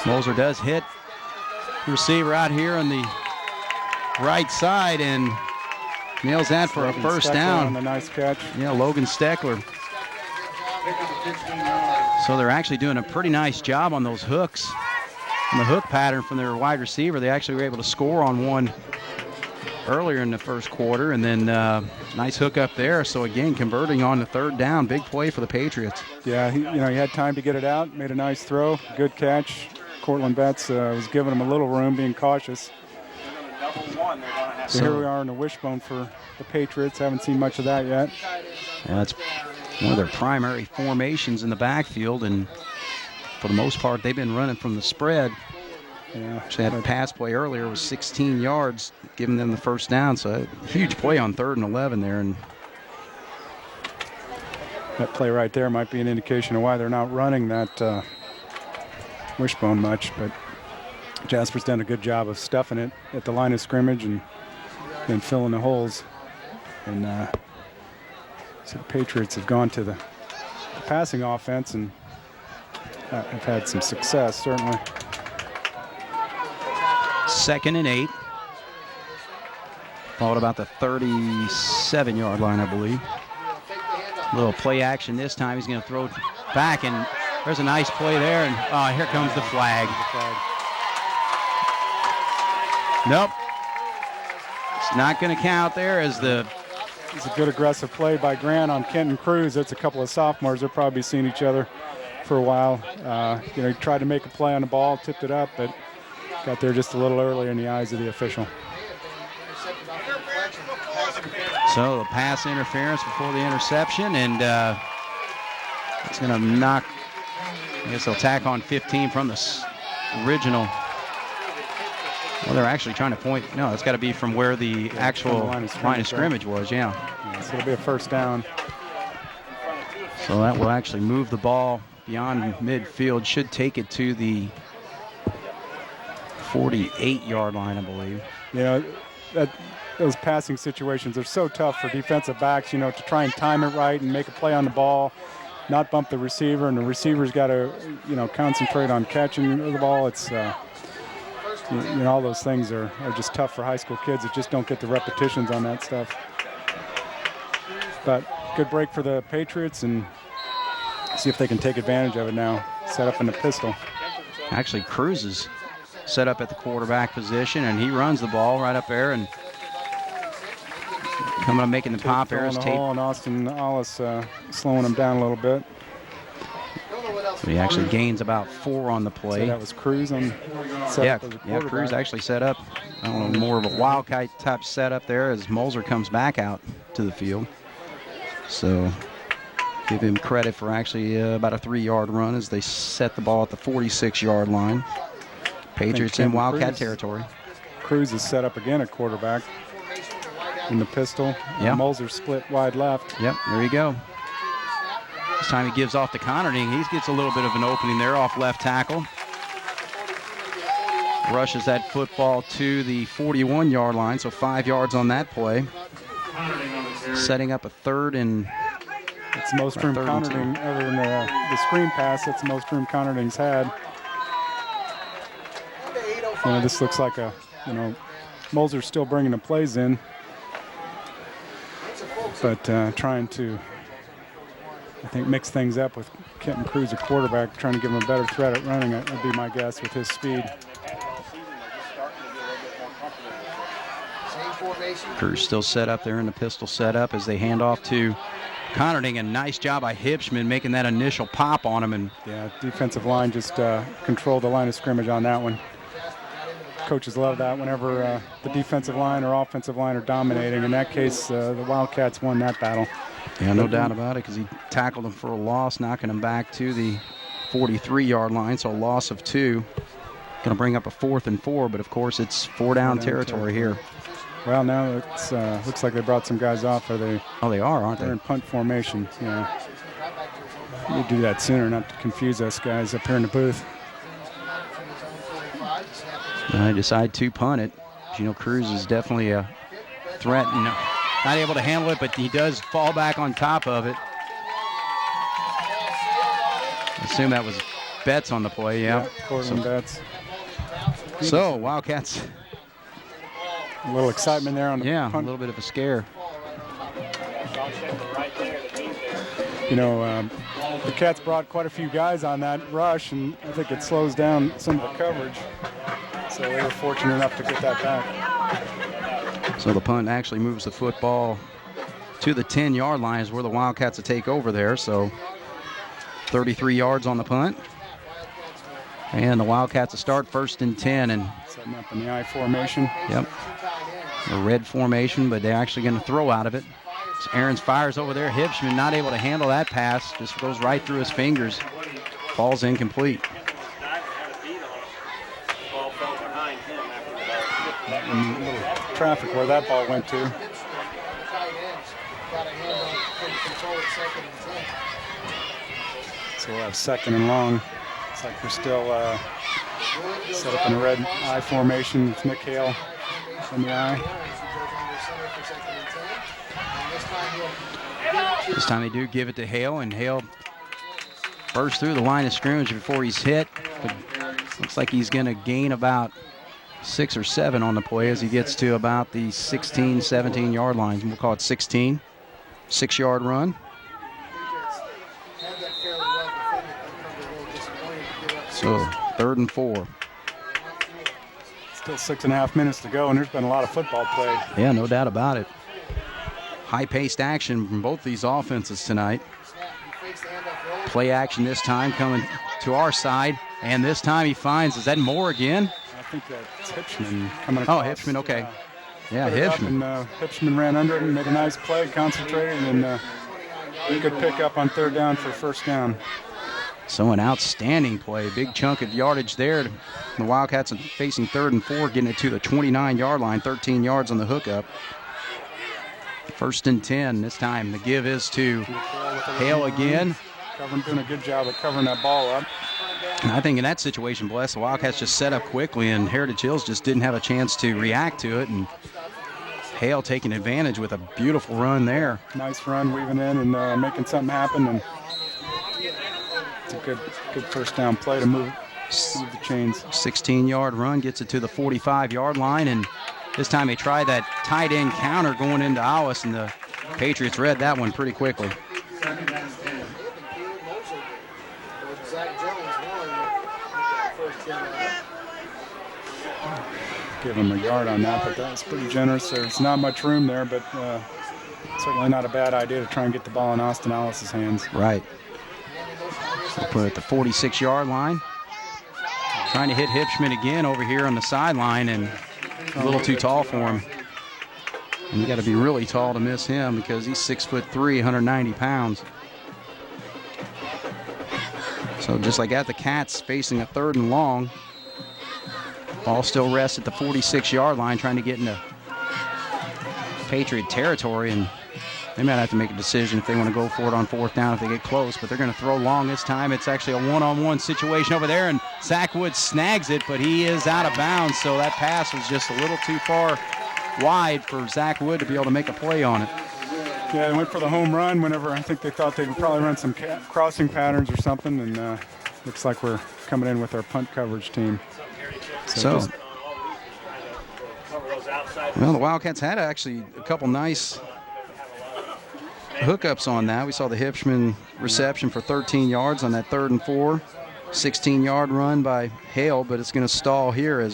Mulzer does hit the receiver out here on the right side and nails that for a first down. On a nice catch. Yeah, Logan Steckler. So they're actually doing a pretty nice job on those hooks. On the hook pattern from their wide receiver, they actually were able to score on one earlier in the first quarter, and then nice hook up there. So again, converting on the 3rd down, big play for the Patriots. Yeah, he had time to get it out, made a nice throw, good catch. Cortland Betts was giving him a little room, being cautious. So here we are in the wishbone for the Patriots. Haven't seen much of that yet. Yeah, that's one of their primary formations in the backfield, and for the most part, they've been running from the spread. Yeah, actually had a pass play earlier, was 16 yards, giving them the first down. So a huge play on 3rd and 11 there. And that play right there might be an indication of why they're not running that wishbone much. But Jasper's done a good job of stuffing it at the line of scrimmage and filling the holes. And so the Patriots have gone to the passing offense and have had some success, certainly. 2nd and 8. Ball at about the 37-yard line, I believe. Little play action this time. He's going to throw it back, and there's a nice play there, and here comes the flag. Nope. It's not going to count there as the... It's a good aggressive play by Grant on Kenton Cruz. That's a couple of sophomores. They'll probably seen each other for a while. He tried to make a play on the ball, tipped it up, but got there just a little earlier in the eyes of the official. So the pass interference before the interception, and it's going to knock, I guess they'll tack on 15 from the original. Well, they're actually trying to point. No, it's got to be from where the actual line of scrimmage was, yeah. So it'll be a first down. So that will actually move the ball beyond midfield, should take it to the 48-yard line, I believe. Those passing situations are so tough for defensive backs, to try and time it right and make a play on the ball, not bump the receiver, and the receiver's got to, concentrate on catching the ball. It's, all those things are just tough for high school kids that just don't get the repetitions on that stuff. But good break for the Patriots, and see if they can take advantage of it now. Set up in the pistol. Actually, Cruz is set up at the quarterback position, and he runs the ball right up there, and coming up making the pop there is Tate. And Austin Ollis slowing him down a little bit. So he actually gains about 4 on the play. So that was Cruz on set up. Yeah, Cruz actually set up, I don't know, more of a wildcat type setup there as Moser comes back out to the field. So give him credit for actually about a 3-yard run as they set the ball at the 46-yard line. Patriots in Wildcat territory. Cruz is set up again at quarterback in the pistol. Yeah. Moser split wide left. Yep, there you go. This time he gives off to Connerting. He gets a little bit of an opening there off left tackle. Rushes that football to the 41-yard line, so 5 yards on that play. Setting up a third and... It's the most room Connerting other than the screen pass. That's the most room Connerting's had. This looks like Moser's still bringing the plays in, but trying to, I think, mix things up with Kenton Cruz, a quarterback, trying to give him a better threat at running. That'd be my guess with his speed. Cruz still set up there in the pistol setup as they hand off to Connerting. A nice job by Hipschman making that initial pop on him. And yeah, defensive line just controlled the line of scrimmage on that one. Coaches love that whenever the defensive line or offensive line are dominating. In that case, the Wildcats won that battle. Yeah, no doubt about it, because he tackled him for a loss, knocking him back to the 43-yard line, so a loss of 2. Going to bring up a 4th and 4, but of course it's 4 down territory here. Well, now it looks like they brought some guys off. Are they? Oh, they are, aren't they? They're in punt formation. Yeah. You do that sooner, not to confuse us guys up here in the booth. I decide to punt it. Cruz is definitely a threat and not able to handle it, but he does fall back on top of it. I assume that was Betts on the play, yeah. Corbin Betts. So, Wildcats. A little excitement there on the punt. A little bit of a scare. The Cats brought quite a few guys on that rush, and I think it slows down some of the coverage. So they were fortunate enough to get that back. So the punt actually moves the football to the 10-yard line is where the Wildcats will take over there. So 33 yards on the punt. And the Wildcats will start 1st and 10. And setting up in the I formation. Yep. The red formation, but they're actually going to throw out of it. So Aarons fires over there. Hipschman not able to handle that pass. Just goes right through his fingers. Falls incomplete. Traffic where that ball went to. So we'll have 2nd and long. Looks like we're still set up in a red I formation with Nick Hale in the I. This time they do give it to Hale, and Hale bursts through the line of scrimmage before he's hit. But looks like he's going to gain about 6 or 7 on the play as he gets to about the 16, 17-yard line. We'll call it 16. 6-yard run. So 3rd and 4. Still 6.5 minutes to go, and there's been a lot of football played. Yeah, no doubt about it. High-paced action from both these offenses tonight. Play action this time coming to our side, and this time he finds, is that Moore again? I think that's Hipschman coming across. Oh, Hipschman, okay. Yeah, Put it up, Hipschman. and Hipschman ran under it and made a nice play, concentrated, and a good pick up on 3rd down for 1st down. So an outstanding play. Big chunk of yardage there. The Wildcats are facing 3rd and 4, getting it to the 29-yard line, 13 yards on the hookup. 1st and 10. This time the give is to Hale again. Doing a good job of covering that ball up. And I think in that situation, Bless, the Wildcats just set up quickly, and Heritage Hills just didn't have a chance to react to it. And Hale taking advantage with a beautiful run there. Nice run, weaving in and making something happen. And it's a good 1st down play to move the chains. 16-yard run gets it to the 45-yard line, and this time they tried that tight end counter going into Alice, and the Patriots read that one pretty quickly. Give him a yard on that, but that was pretty generous. There's not much room there, but certainly not a bad idea to try and get the ball in Austin Alice's hands. Right. So put it at the 46-yard line. Trying to hit Hipschman again over here on the sideline, and a little too tall for him. And you got to be really tall to miss him because he's 6'3", 190 pounds. So just like that, the Cats facing a 3rd and long. Ball still rests at the 46-yard line, trying to get into Patriot territory, and they might have to make a decision if they want to go for it on 4th down if they get close, but they're going to throw long this time. It's actually a one-on-one situation over there, and Zach Wood snags it, but he is out of bounds, so that pass was just a little too far wide for Zach Wood to be able to make a play on it. Yeah, they went for the home run whenever I think they thought they would probably run some crossing patterns or something, and looks like we're coming in with our punt coverage team. So well, the Wildcats had actually a couple nice hookups on that. We saw the Hipschman reception for 13 yards on that 3rd and 4. 16-yard run by Hale, but it's going to stall here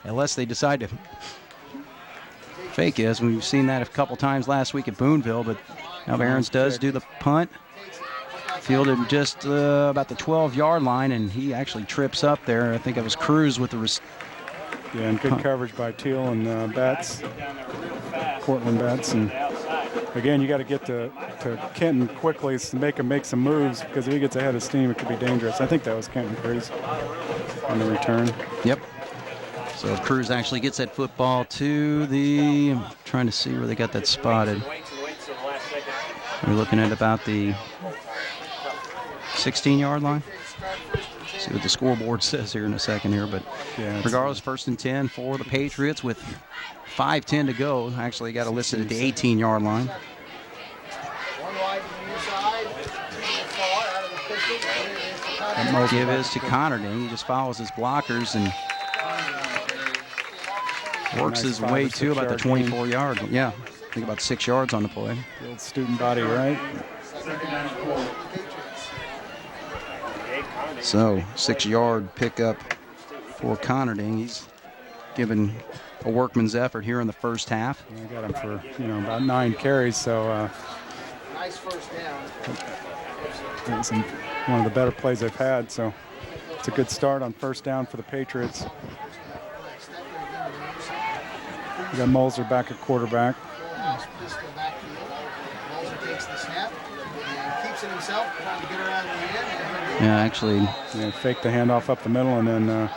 unless they decide to fake this. We've seen that a couple times last week at Boonville, but now Behrens does do the punt. Fielded just about the 12-yard line, and he actually trips up there. I think it was Cruz with the yeah, and good coverage by Teal and Betts, Portland Betts. And again, you got to get to Kenton quickly to make him make some moves, because if he gets ahead of steam, it could be dangerous. I think that was Kenton Cruz on the return. Yep. So Cruz actually gets that football to the, I'm trying to see where they got that spotted. We're looking at about the 16-yard line. See what the scoreboard says here in a second here, but yeah, regardless, 1st and 10 for the Patriots with 5:10 to go. Actually got it listed at the 18-yard line. Give is to Conarding. He just follows his blockers and works his way to about the 24-yard. Yeah, I think about 6 yards on the play. The old student body, right? So 6-yard pickup for Conarding. He's given a workman's effort here in the first half. I got him for about 9 carries, so Nice 1st down. it was one of the better plays I've had. So it's a good start on 1st down for the Patriots. We got Moser back at quarterback. Moser takes the snap and keeps it himself, trying to get around the end. Yeah, actually. Yeah, fake the handoff up the middle, and then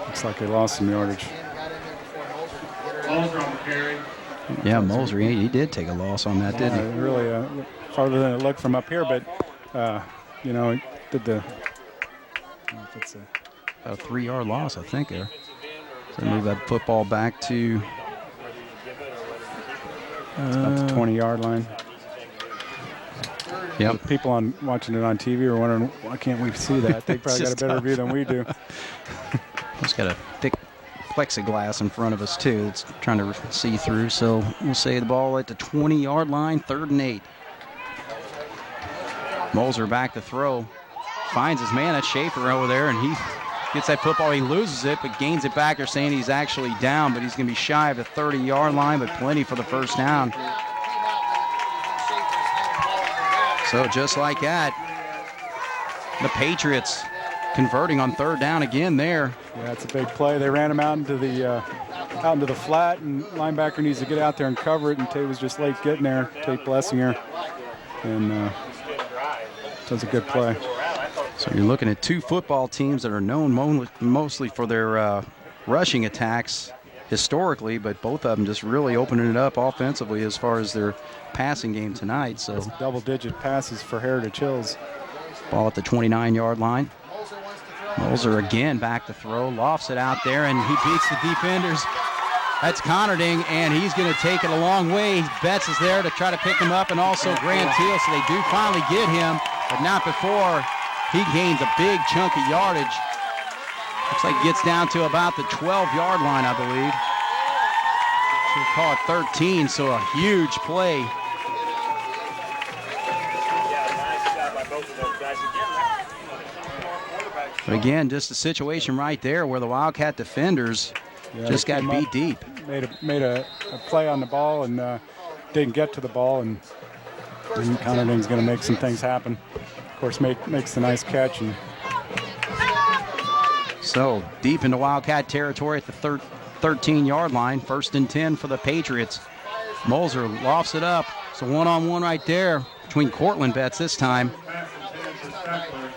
looks like they lost some yardage. Moser on the carry. Yeah, Moser, he did take a loss on that, didn't he? Really farther than it looked from up here, but it did the. I don't know if it's about a 3-yard loss, I think there. So move that football back to. It's about the 20-yard line. Yep. People watching it on TV are wondering, why can't we see that? They probably got a better view than we do. It's got a thick plexiglass in front of us, too. It's trying to see through. So we'll say the ball at the 20-yard line, 3rd and 8. Moser back to throw. finds his man. That's Schaefer over there, and he gets that football. He loses it, but gains it back. They're saying he's actually down, but he's going to be shy of the 30-yard line, but plenty for the first down. So just like that, the Patriots converting on third down again there. Yeah, it's a big play. They ran him out into the flat, and linebacker needs to get out there and cover it, and Tate was just late getting there. Tate Blessinger, and does a good play. So you're looking at two football teams that are known mostly for their rushing attacks historically, but both of them just really opening it up offensively as far as their passing game tonight. So double-digit passes for Heritage Hills. Ball at the 29-yard line. Moser again back to throw, lofts it out there, and he beats the defenders. That's Conarding, and he's going to take it a long way. Betts is there to try to pick him up, and also Graham Teal, so they do finally get him, but not before he gains a big chunk of yardage. Looks like he gets down to about the 12-yard line, I believe. Should call it 13, so a huge play. But again, just a situation right there where the Wildcat defenders just got beat deep. Made a play on the ball and didn't get to the ball, and Conarding's going to make some things happen. Of course, makes the nice catch. And so deep into Wildcat territory at the 13-yard line. 1st and 10 for the Patriots. Moser lofts it up. It's a one-on-one right there between Cortland Betts this time.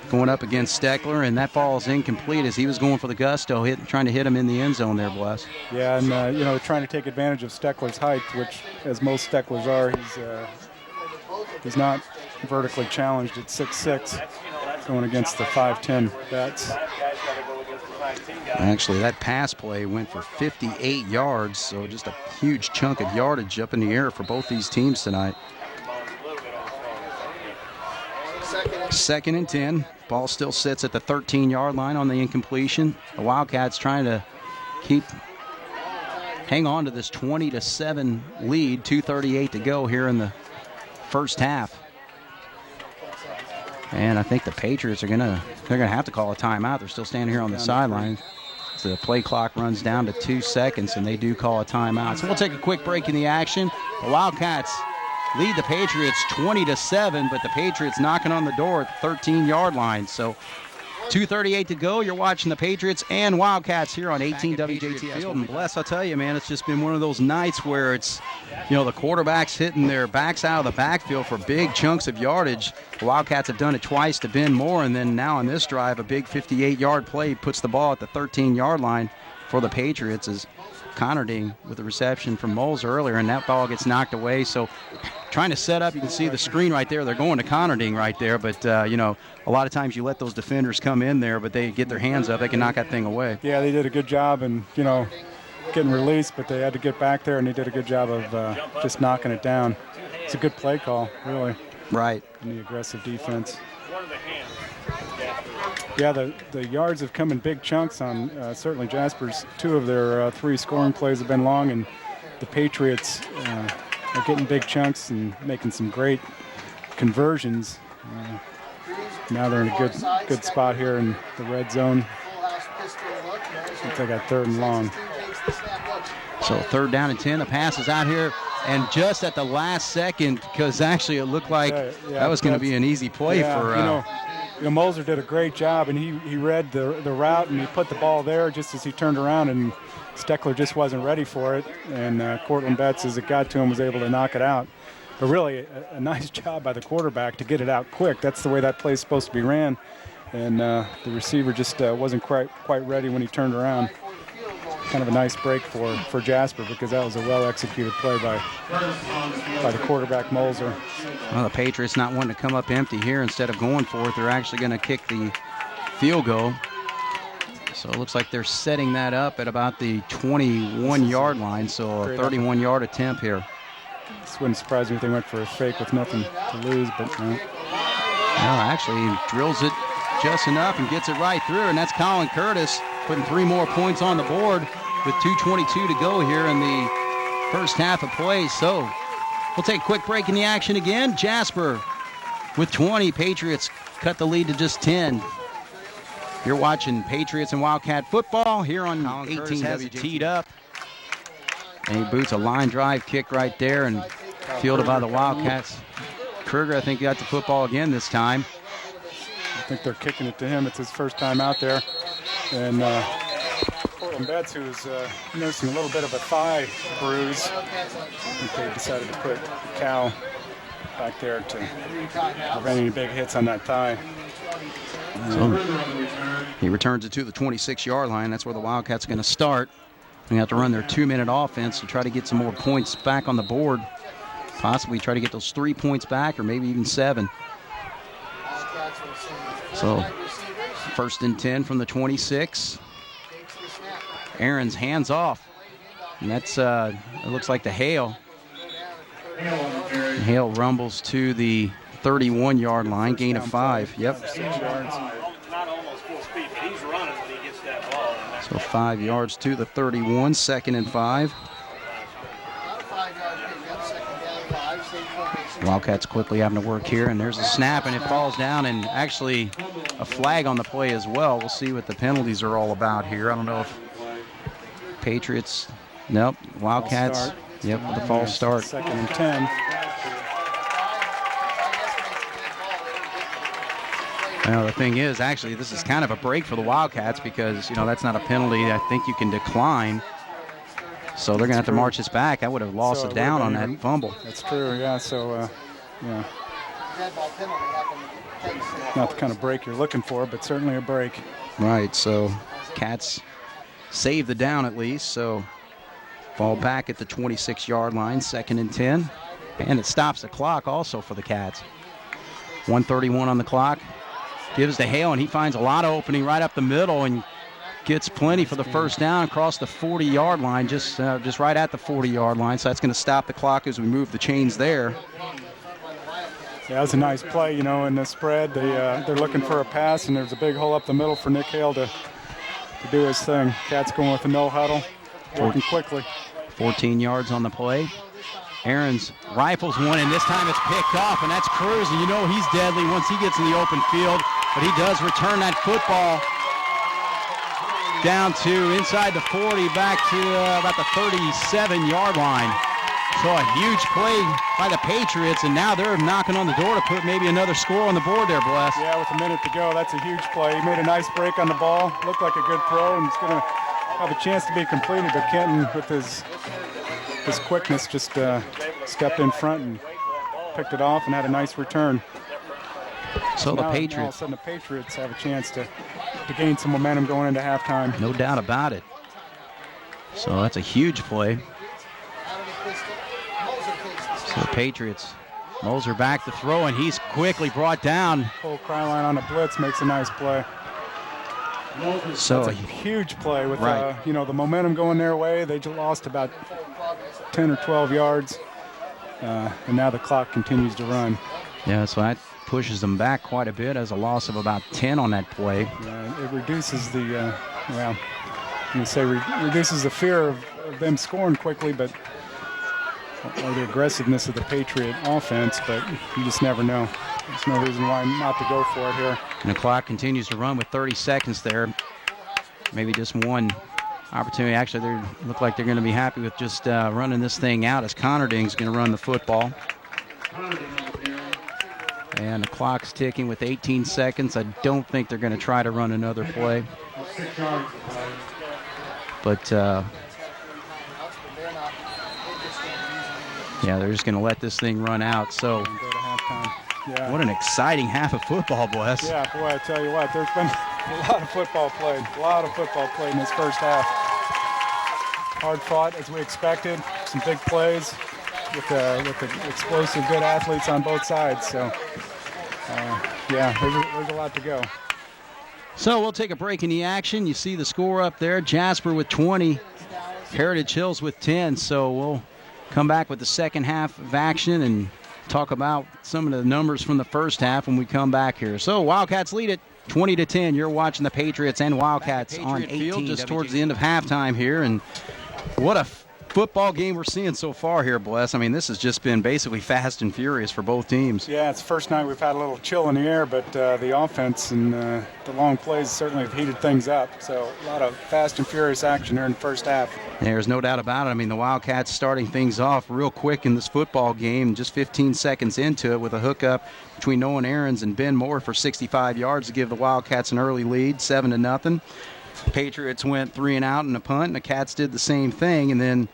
Going up against Steckler, and that ball is incomplete as he was going for the gusto, trying to hit him in the end zone there, Bless. Yeah, and trying to take advantage of Steckler's height, which, as most Stecklers are, he's not vertically challenged at 6'6", going against the 5'10" Betts. Actually, that pass play went for 58 yards, so just a huge chunk of yardage up in the air for both these teams tonight. 2nd and 10. Ball still sits at the 13-yard line on the incompletion. The Wildcats trying to hang on to this 20-7 lead. 2:38 to go here in the first half. And I think the Patriots they're gonna have to call a timeout. They're still standing here on the sideline. So the play clock runs down to 2 seconds, and they do call a timeout. So we'll take a quick break in the action. The Wildcats lead the Patriots 20-7, but the Patriots knocking on the door at the 13-yard line. So 2:38 to go. You're watching the Patriots and Wildcats here on 18 WJTS. And Bless, I'll tell you, man, it's just been one of those nights where it's, the quarterbacks hitting their backs out of the backfield for big chunks of yardage. The Wildcats have done it twice to Ben Moore, and then now on this drive, a big 58-yard play puts the ball at the 13-yard line for the Patriots as Conarding with the reception from Moles earlier, and that ball gets knocked away. So trying to set up, you can see the screen right there. They're going to Conarding right there, but, a lot of times you let those defenders come in there, but they get their hands up. They can knock that thing away. Yeah, they did a good job and, getting released, but they had to get back there, and they did a good job of just knocking it down. It's a good play call, really. Right. And the aggressive defense. Yeah, the yards have come in big chunks on certainly Jasper's. 2 of their 3 scoring plays have been long, and the Patriots are getting big chunks and making some great conversions. Now they're in a good spot here in the red zone. Looks like got 3rd and long. So 3rd down and 10. The pass is out here, and just at the last second, because actually it looked like that was going to be an easy play for. Moser did a great job, and he read the route, and he put the ball there just as he turned around, and Steckler just wasn't ready for it. And Cortland Betts, as it got to him, was able to knock it out. But really, a nice job by the quarterback to get it out quick. That's the way that play is supposed to be ran. And the receiver just wasn't quite ready when he turned around. Kind of a nice break for Jasper, because that was a well-executed play by the quarterback, Moser. Well, the Patriots not wanting to come up empty here. Instead of going for it, they're actually going to kick the field goal. So it looks like they're setting that up at about the 21-yard line, so a 31-yard attempt here. This wouldn't surprise me if they went for a fake with nothing to lose, but no. Well, actually, he drills it just enough and gets it right through, and that's Colin Curtis putting 3 more points on the board with 2:22 to go here in the first half of play. So we'll take a quick break in the action again. Jasper with 20. Patriots cut the lead to just 10. You're watching Patriots and Wildcat football here on 18 has it teed up. And he boots a line drive kick right there and fielded by the Wildcats. Kruger, I think, got the football again this time. I think they're kicking it to him. It's his first time out there. And Portland Betts, who's noticing a little bit of a thigh bruise. I think they decided to put Cal back there to prevent any big hits on that thigh. So he returns it to the 26-yard line. That's where the Wildcats are going to start. They have to run their 2-minute offense to try to get some more points back on the board. Possibly try to get those 3 points back or maybe even 7. So 1st and 10 from the 26. Aaron's hands off. And that's, it looks like the Hale. Hale rumbles to the 31-yard line, gain of 5. Yep. 6 yards. Not almost full speed, but he's running when he gets that ball. So 5 yards to the 31, 2nd and 5. Wildcats quickly having to work here, and there's a snap, and it falls down, and actually a flag on the play as well. We'll see what the penalties are all about here. I don't know if Patriots, nope, Wildcats, yep, the false start. 2nd and 10. Well, the thing is, actually, this is kind of a break for the Wildcats because, you know, that's not a penalty I think you can decline. So they're going to have to march this back. I would have lost it down on that fumble. That's true, yeah. So, yeah. Not the kind of break you're looking for, but certainly a break. Right, so Cats save the down at least. So fall back at the 26-yard line, 2nd and 10. And it stops the clock also for the Cats. 1:31 on the clock. Gives to Hale, and he finds a lot of opening right up the middle and gets plenty for the first down across the 40-yard line, just right at the 40-yard line. So that's going to stop the clock as we move the chains there. Yeah, that's a nice play, you know, in the spread. They're looking for a pass, and there's a big hole up the middle for Nick Hale to do his thing. Cat's going with a no huddle, working quickly. 14 yards on the play. Aaron's rifles one, and this time it's picked off, and that's Cruz, and you know he's deadly once he gets in the open field, but he does return that football down to inside the 40, back to about the 37-yard line. So a huge play by the Patriots, and now they're knocking on the door to put maybe another score on the board there, Bless. Yeah, with a minute to go, that's a huge play. He made a nice break on the ball, looked like a good throw, and he's going to have a chance to be completed, but Kenton, with his quickness, just stepped in front and picked it off and had a nice return. So the now, Patriots. All of a sudden the Patriots have a chance to gain some momentum going into halftime. No doubt about it. So that's a huge play. So the Patriots, Moser back to throw, and he's quickly brought down. Cole Kryline on a blitz makes a nice play. So that's a huge play with right. you know, the momentum going their way. They just lost about 10 or 12 yards, and now the clock continues to run. Yeah, so that pushes them back quite a bit as a loss of about 10 on that play. Yeah, it reduces the well, I'm going to say reduces the fear of them scoring quickly, but or the aggressiveness of the Patriot offense, but you just never know. There's no reason why not to go for it here. And the clock continues to run with 30 seconds there. Maybe just one opportunity. Actually, they look like they're going to be happy with just running this thing out as Conarding's going to run the football. And the clock's ticking with 18 seconds. I don't think they're going to try to run another play. But, yeah, they're just going to let this thing run out. So, Yeah. what an exciting half of football, Bless. Yeah, boy, I tell you what, there's been a lot of football played. A lot of football played in this first half. Hard fought as we expected. Some big plays with the explosive, good athletes on both sides. So, yeah, there's a lot to go. So we'll take a break in the action. You see the score up there. Jasper with 20, Heritage Hills with 10. So we'll come back with the second half of action and talk about some of the numbers from the first half when we come back here. So Wildcats lead it 20-10. You're watching the Patriots and Wildcats on 18 just towards the end of halftime here. And what a football game we're seeing so far here, Bless. I mean, this has just been basically fast and furious for both teams. Yeah, it's the first night we've had a little chill in the air, but the offense and the long plays certainly have heated things up. So a lot of fast and furious action here in the first half. There's no doubt about it. I mean, the Wildcats starting things off real quick in this football game, just 15 seconds into it with a hookup between Noah Aarons and Ben Moore for 65 yards to give the Wildcats an early lead, 7-0. Patriots went 3 and out in a punt, and the Cats did the same thing. And then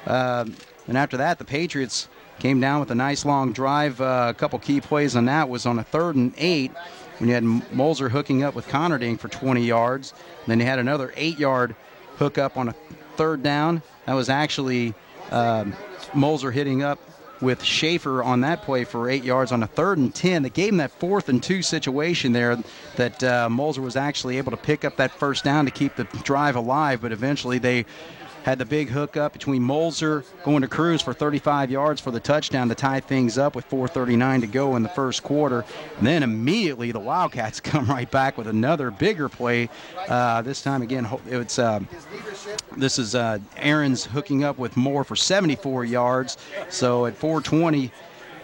and after that, the Patriots came down with a nice long drive. A couple key plays on that was on a 3rd and 8 when you had Molzer hooking up with Conarding for 20 yards. And then you had another 8-yard hookup on a 3rd down. That was actually Molzer hitting up with Schaefer on that play for 8 yards on a 3rd and 10. That gave him that 4th and 2 situation there that Molzer was actually able to pick up that first down to keep the drive alive, but eventually they had the big hookup between Molzer going to Cruz for 35 yards for the touchdown to tie things up with 4:39 to go in the first quarter. And then immediately the Wildcats come right back with another bigger play. This time again, this is Aaron's hooking up with Moore for 74 yards. So at 4:20,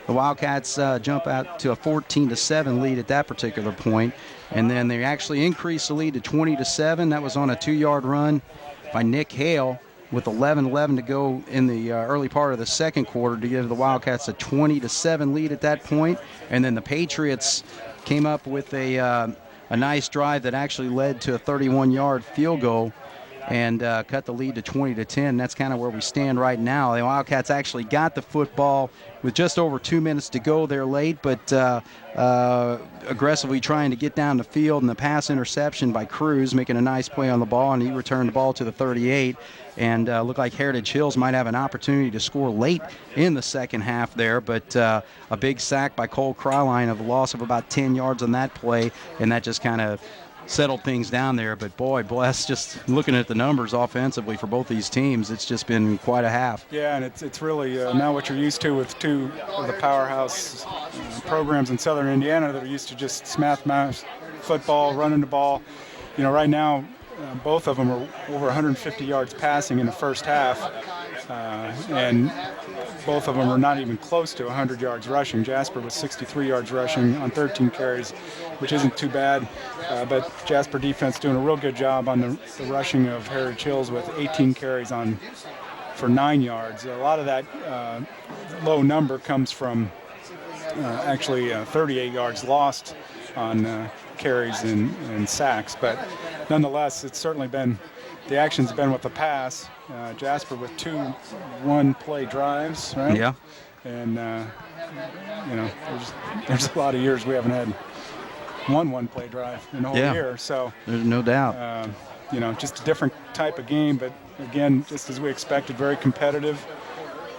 the Wildcats jump out to a 14-7 lead at that particular point. And then they actually increased the lead to 20-7. That was on a 2-yard run by Nick Hale, with 11:11 to go in the early part of the second quarter to give the Wildcats a 20-7 lead at that point. And then the Patriots came up with a nice drive that actually led to a 31-yard field goal and cut the lead to 20-10. That's kind of where we stand right now. The Wildcats actually got the football with just over 2 minutes to go there late, but aggressively trying to get down the field, and the pass interception by Cruz making a nice play on the ball, and he returned the ball to the 38. And looked like Heritage Hills might have an opportunity to score late in the second half there, but a big sack by Cole Crawline of a loss of about 10 yards on that play, and that just kind of settled things down there. But boy, bless, just looking at the numbers offensively for both these teams, it's just been quite a half. Yeah, and it's really now what you're used to with two of the powerhouse programs in Southern Indiana that are used to just smash football, running the ball. You know, right now, both of them are over 150 yards passing in the first half, and both of them are not even close to 100 yards rushing. Jasper was 63 yards rushing on 13 carries, which isn't too bad, but Jasper defense doing a real good job on the rushing of Heritage Hills with 18 carries for 9 yards. A lot of that low number comes from actually 38 yards lost on carries and sacks, but nonetheless, it's certainly been, the action's been with the pass. Jasper with 2 one-play drives, right? Yeah. And, you know, there's a lot of years we haven't had one-play drive in the whole year. So there's no doubt. You know, just a different type of game, but again, just as we expected, very competitive.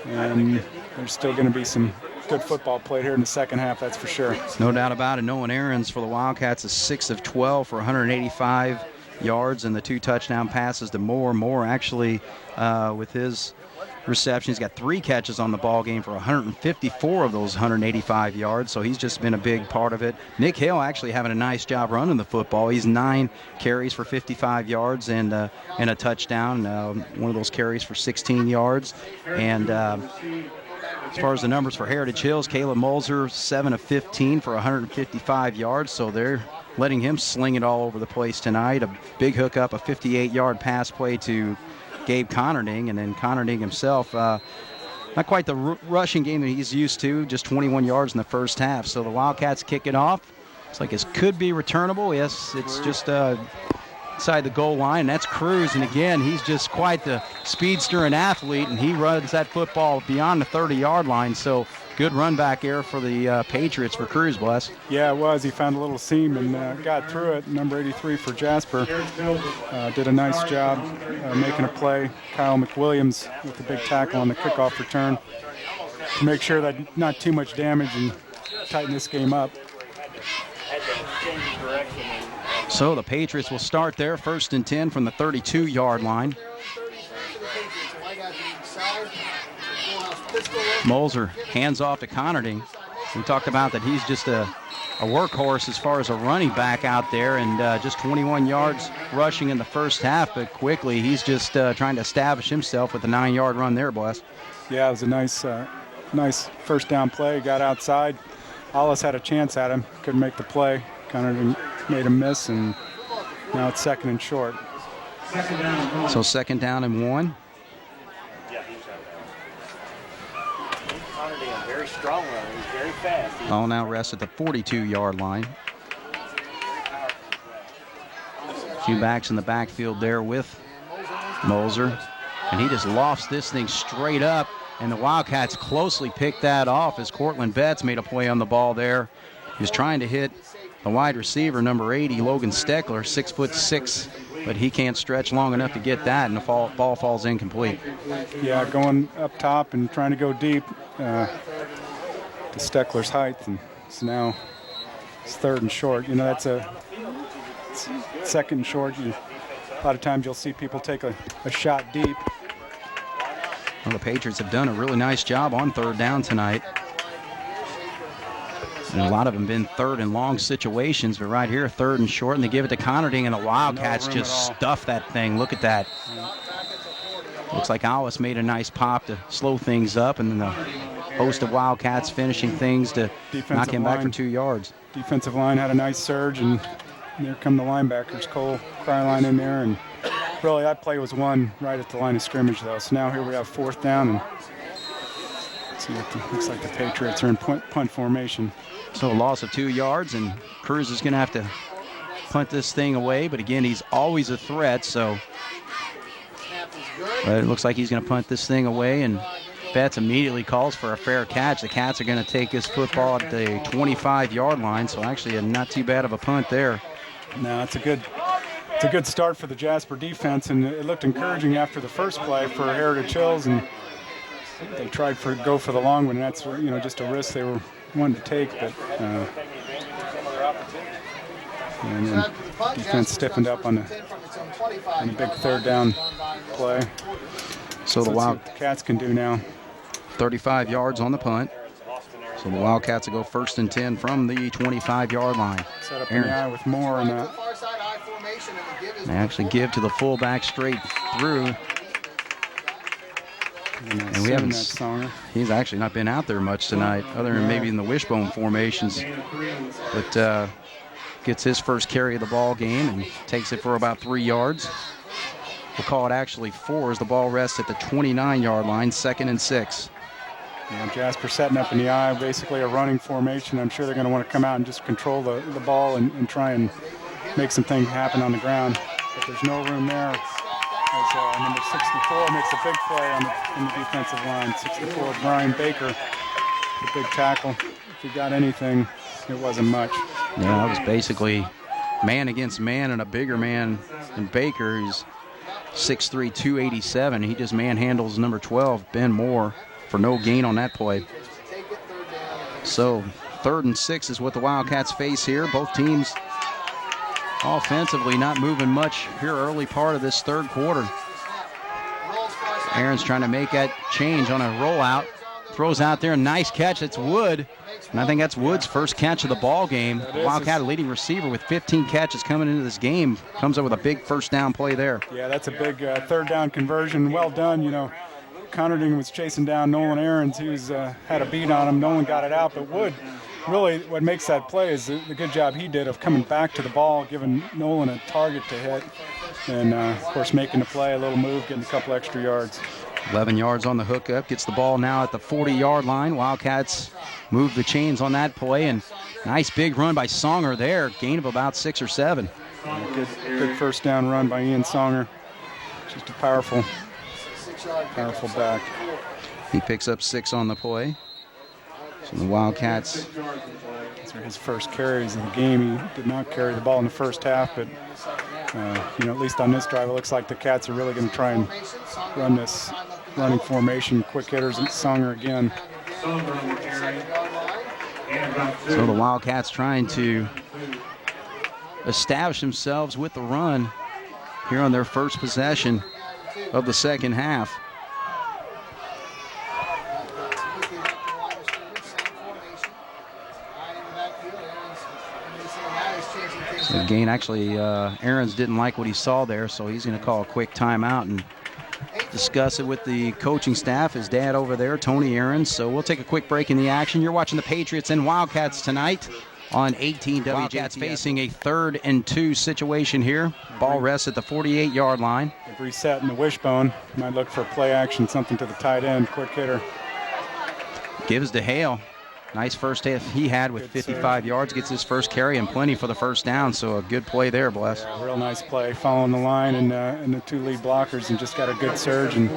And there's still going to be some good football played here in the second half, that's for sure. No doubt about it. Noah Aarons for the Wildcats is 6 of 12 for 185 yards and the 2 touchdown passes to Moore. Moore actually, with his reception, he's got 3 catches on the ball game for 154 of those 185 yards, so he's just been a big part of it. Nick Hale actually having a nice job running the football. He's 9 carries for 55 yards and a touchdown, one of those carries for 16 yards. And as far as the numbers for Heritage Hills, Caleb Molzer, 7 of 15 for 155 yards, so they're letting him sling it all over the place tonight. A big hookup, a 58-yard pass play to Gabe Conarding, and then Conarding himself, not quite the rushing game that he's used to, just 21 yards in the first half. So the Wildcats kick it off. Looks like it could be returnable. Yes, it's just inside the goal line. That's Cruz, and again, he's just quite the speedster and athlete, and he runs that football beyond the 30-yard line. So good run back error for the Patriots for Cruz, Bless. Yeah, it was. He found a little seam and got through it. Number 83 for Jasper did a nice job making a play. Kyle McWilliams with the big tackle on the kickoff return to make sure that not too much damage and tighten this game up. So the Patriots will start there, 1st and 10 from the 32-yard line. Molzer hands off to Conarding. We talked about that he's just a workhorse as far as a running back out there, and just 21 yards rushing in the first half, but quickly he's just trying to establish himself with a 9-yard run there, Bless. Yeah, it was a nice first down play. Got outside. Hollis had a chance at him, couldn't make the play. Kind of made him miss, and now it's 2nd and short. So 2nd down and 1. Very strong runner. He's very fast. Ball now rests at the 42-yard line. Two backs in the backfield there with Moser. And he just lofts this thing straight up. And the Wildcats closely picked that off as Cortland Betts made a play on the ball there. He was trying to hit the wide receiver, number 80, Logan Steckler, 6'6", but he can't stretch long enough to get that, and the ball falls incomplete. Yeah, going up top and trying to go deep to Steckler's height, and so now it's 3rd and short. You know, that's a 2nd and short. A lot of times you'll see people take a shot deep. Well, the Patriots have done a really nice job on 3rd down tonight. And a lot of them been 3rd and long situations, but right here, 3rd and short, and they give it to Conarding, and the Wildcats just stuff that thing. Look at that. Looks like Alice made a nice pop to slow things up, and then the host of Wildcats finishing things to knock him back for 2 yards. Defensive line had a nice surge, and there come the linebackers. Cole Kryline in there, and really that play was won right at the line of scrimmage, though. So now here we have 4th down, and see what looks like the Patriots are in punt formation. So a loss of 2 yards, and Cruz is going to have to punt this thing away. But again, he's always a threat, so but it looks like he's going to punt this thing away, and Betts immediately calls for a fair catch. The Cats are going to take this football at the 25-yard line, so actually not too bad of a punt there. No, it's a good start for the Jasper defense, and it looked encouraging after the first play for Heritage Hills, and they tried to go for the long one, and that's just a risk they were wanting to take, but and then defense stiffened up on the big 3rd down play. So the Wildcats can do now. 35 yards on the punt. So the Wildcats will go 1st and 10 from the 25-yard line. Set up in the eye with Moore on that. They actually give to the fullback straight through. And we haven't. He's actually not been out there much tonight, other than maybe in the wishbone formations. But gets his first carry of the ball game and takes it for about 3 yards. We'll call it actually 4 as the ball rests at the 29-yard line, 2nd and 6. Yeah, Jasper setting up in the eye, basically a running formation. I'm sure they're going to want to come out and just control the ball and try and make something happen on the ground. But there's no room there. As number 64 makes a big play in the defensive line. 64, Brian Baker, the big tackle. If he got anything, it wasn't much. Yeah, it was basically man against man, and a bigger man than Baker. He's 6'3", 287. He just manhandles number 12, Ben Moore, for no gain on that play. So 3rd and 6 is what the Wildcats face here. Both teams offensively not moving much here early part of this 3rd quarter. Aaron's trying to make that change on a rollout. Throws out there, a nice catch. It's Wood. And I think that's Wood's first catch of the ball game. Wildcat leading receiver with 15 catches coming into this game. Comes up with a big 1st down play there. Yeah, that's a big 3rd down conversion. Well done. Conarding was chasing down Nolan Aarons. He had a beat on him. Nolan got it out, but Wood, really what makes that play is the good job he did of coming back to the ball, giving Nolan a target to hit, and of course making the play, a little move, getting a couple extra yards. 11 yards on the hookup, gets the ball now at the 40-yard line. Wildcats move the chains on that play, and nice big run by Songer there, gain of about 6 or 7. Yeah, good 1st down run by Ian Songer. Just a powerful back. He picks up 6 on the play. So the Wildcats. These are his first carries in the game. He did not carry the ball in the first half, but at least on this drive, it looks like the Cats are really going to try and run this running formation. Quick hitters and Songer again. So the Wildcats trying to establish themselves with the run here on their first possession of the 2nd half. So again, actually, Aaron's didn't like what he saw there, so he's going to call a quick timeout and discuss it with the coaching staff, his dad over there, Tony Aaron's. So we'll take a quick break in the action. You're watching the Patriots and Wildcats tonight on 18 WJTF. Facing a 3rd and 2 situation here. Ball rests at the 48-yard line. They've reset in the wishbone. Might look for play action, something to the tight end, quick hitter. Gives to Hale. Nice first half he had with 55 yards. Gets his first carry and plenty for the first down. So a good play there, Bless. Yeah, real nice play, following the line and the 2 lead blockers, and just got a good surge. And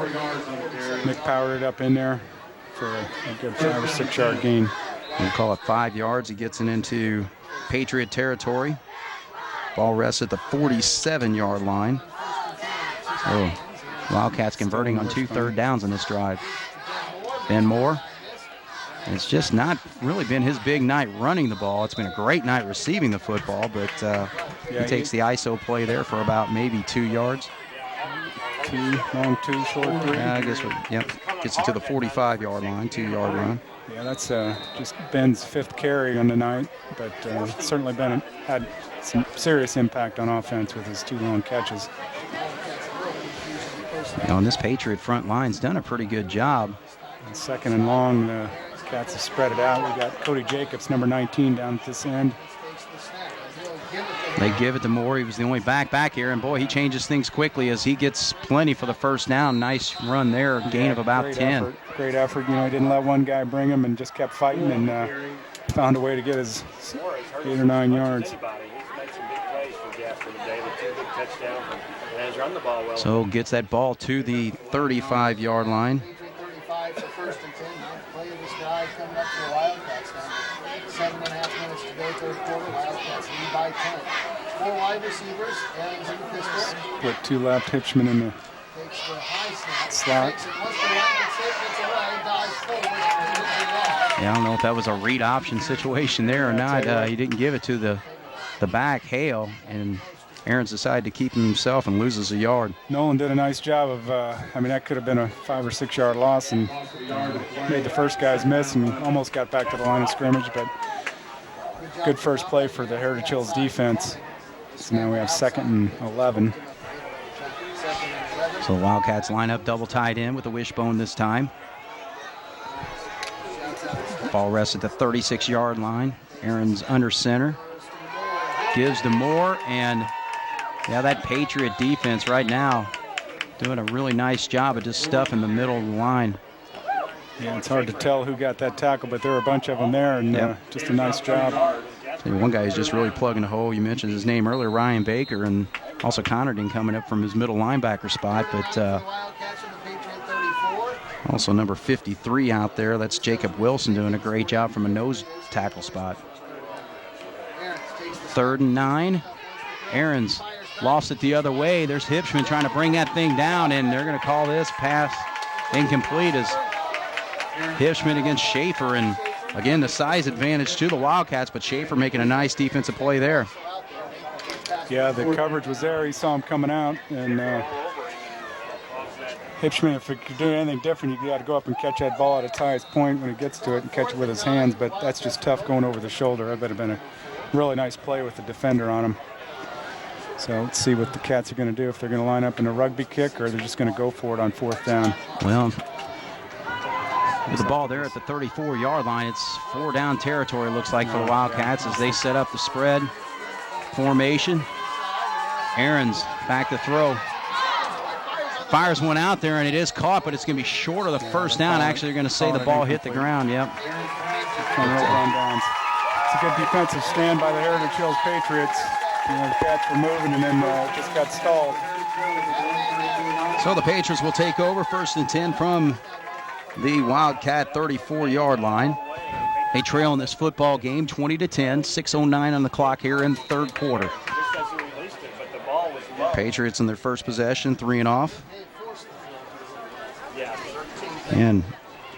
Nick powered it up in there for a good 5 or 6 yard gain. We'll call it 5 yards. He gets it into Patriot territory. Ball rests at the 47-yard line. So Wildcats converting on 2 third downs in this drive. Ben Moore. It's just not really been his big night running the ball. It's been a great night receiving the football, but he takes the ISO play there for about maybe 2 yards. 2 long, 2 short, 3. I guess, yep. Gets it to the 45-yard line, 2-yard run. Yeah, that's just Ben's 5th carry on the night, but certainly Ben had some serious impact on offense with his 2 long catches. Now, and this Patriot front line's done a pretty good job. And 2nd and long, the Cats have spread it out. We got Cody Jacobs, number 19, down at this end. They give it to Moore. He was the only back here, and boy, he changes things quickly as he gets plenty for the first down. Nice run there, gain of about 10. Great effort. You know, he didn't let one guy bring him and just kept fighting and found a way to get his 8 or 9 yards. So gets that ball to the 35-yard line. 35 for 1st and 10. Ninth play of this drive coming up for the Wildcats now. 7.5 minutes to go, 3rd quarter. Wildcats lead by 10. 4 wide receivers. Aaron's in the pistol. Split 2 left, Hitchman in the Takes the high snap. slot. Takes it once the line gets it, gets away, dives forward. Yeah, I don't know if that was a read option situation there or not. He didn't give it to the back, Hale, and Aaron's decided to keep him himself and loses a yard. Nolan did a nice job of, I mean, that could have been a 5 or 6 yard loss and made the first guys miss and almost got back to the line of scrimmage, but good first play for the Heritage Hills defense. So now we have 2nd and 11. So the Wildcats line up double tied in with the wishbone this time. Ball rests at the 36-yard line. Aaron's under center. Gives to Moore, and yeah, that Patriot defense right now doing a really nice job of just stuffing the middle of the line. Yeah, it's hard to tell who got that tackle, but there were a bunch of them there, and just a nice job. So one guy is just really plugging a hole. You mentioned his name earlier, Ryan Baker, and also Connerton coming up from his middle linebacker spot, but also number 53 out there. That's Jacob Wilson doing a great job from a nose tackle spot. 3rd and 9. Aaron's lost it the other way. There's Hipschman trying to bring that thing down, and they're going to call this pass incomplete as Hipschman against Schaefer. And again, the size advantage to the Wildcats, but Schaefer making a nice defensive play there. Yeah, the coverage was there. He saw him coming out, and Hipschman, if he could do anything different, you got to go up and catch that ball at its highest point when he gets to it and catch it with his hands, but that's just tough going over the shoulder. That would have been a really nice play with the defender on him. So let's see what the Cats are going to do, if they're going to line up in a rugby kick or they're just going to go for it on 4th down. Well, with the ball there at the 34-yard line, it's 4 down territory, looks like, for the Wildcats as they set up the spread formation. Aaron's back to throw. Fires one out there, and it is caught, but it's going to be short of the first down. Actually, they're going to say the ball hit the ground. Yep. It's a good defensive stand by the Heritage Hills Patriots. You know, the Cats were moving and then just got stalled. So the Patriots will take over 1st and 10 from the Wildcat 34-yard line. They trail in this football game 20-10, 6:09 on the clock here in the 3rd quarter. Patriots in their first possession, 3 and off. And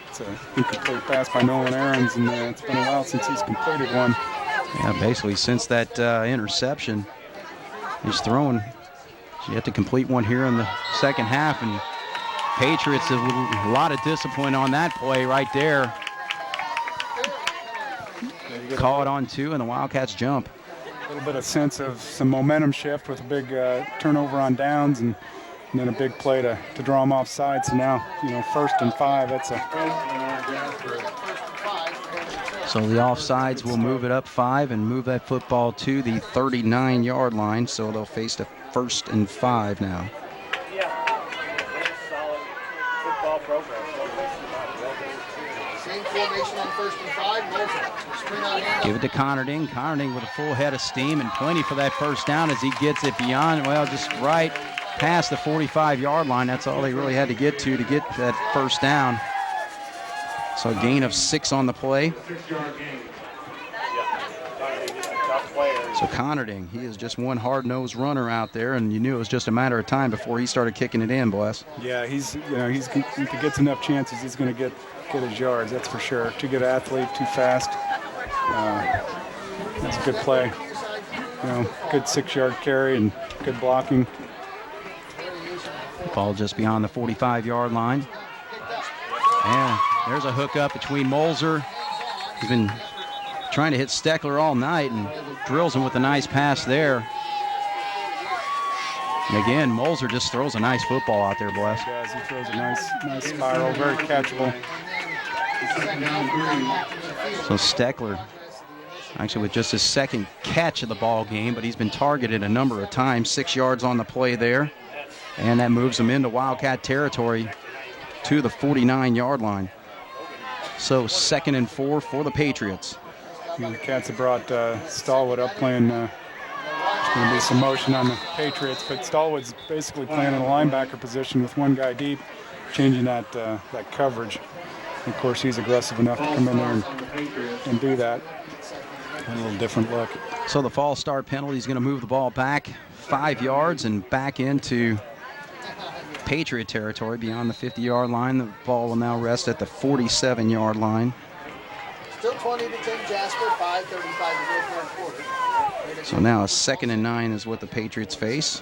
it's an incomplete pass by Nolan Aarons, and it's been a while since he's completed one. Yeah, basically since that interception, he's thrown. So you have to complete one here in the second half, and Patriots have a lot of discipline on that play right there. Call it on 2, and the Wildcats jump. A little bit of sense of some momentum shift with a big turnover on downs and then a big play to draw them off sides. So now, 1st and 5, that's a... So the offsides will move it up 5 and move that football to the 39-yard line. So they'll face the 1st and 5 now. Solid football program. Same formation on 1st and 5. Moser. Spring on hand. Give it to Connerding. Connerding with a full head of steam and plenty for that first down as he gets it beyond, just right past the 45-yard line. That's all they really had to get that first down. So a gain of 6 on the play. So Connerding, he is just one hard-nosed runner out there, and you knew it was just a matter of time before he started kicking it in, Bless. Yeah, if he gets enough chances, he's going to get his yards, that's for sure. Too good athlete, too fast. That's a good play. Good 6-yard carry and good blocking. Ball just beyond the 45-yard line. And there's a hookup between Molzer. He's been trying to hit Steckler all night and drills him with a nice pass there. And again, Molzer just throws a nice football out there, Bless. He does. He throws a nice spiral, very catchable. So Steckler, actually with just his second catch of the ball game, but he's been targeted a number of times. 6 yards on the play there. And that moves him into Wildcat territory to the 49-yard line. So 2nd and 4 for the Patriots. The Cats have brought Stallwood up playing. There's going to be some motion on the Patriots, but Stallwood's basically playing in a linebacker position with one guy deep, changing that coverage. And of course, he's aggressive enough to come in there and do that. A little different look. So the false start penalty is going to move the ball back 5 yards and back into Patriot territory beyond the 50-yard line. The ball will now rest at the 47-yard line. Still 20-10 Jasper, 5:35 to go third quarter. So now a 2nd and 9 is what the Patriots face.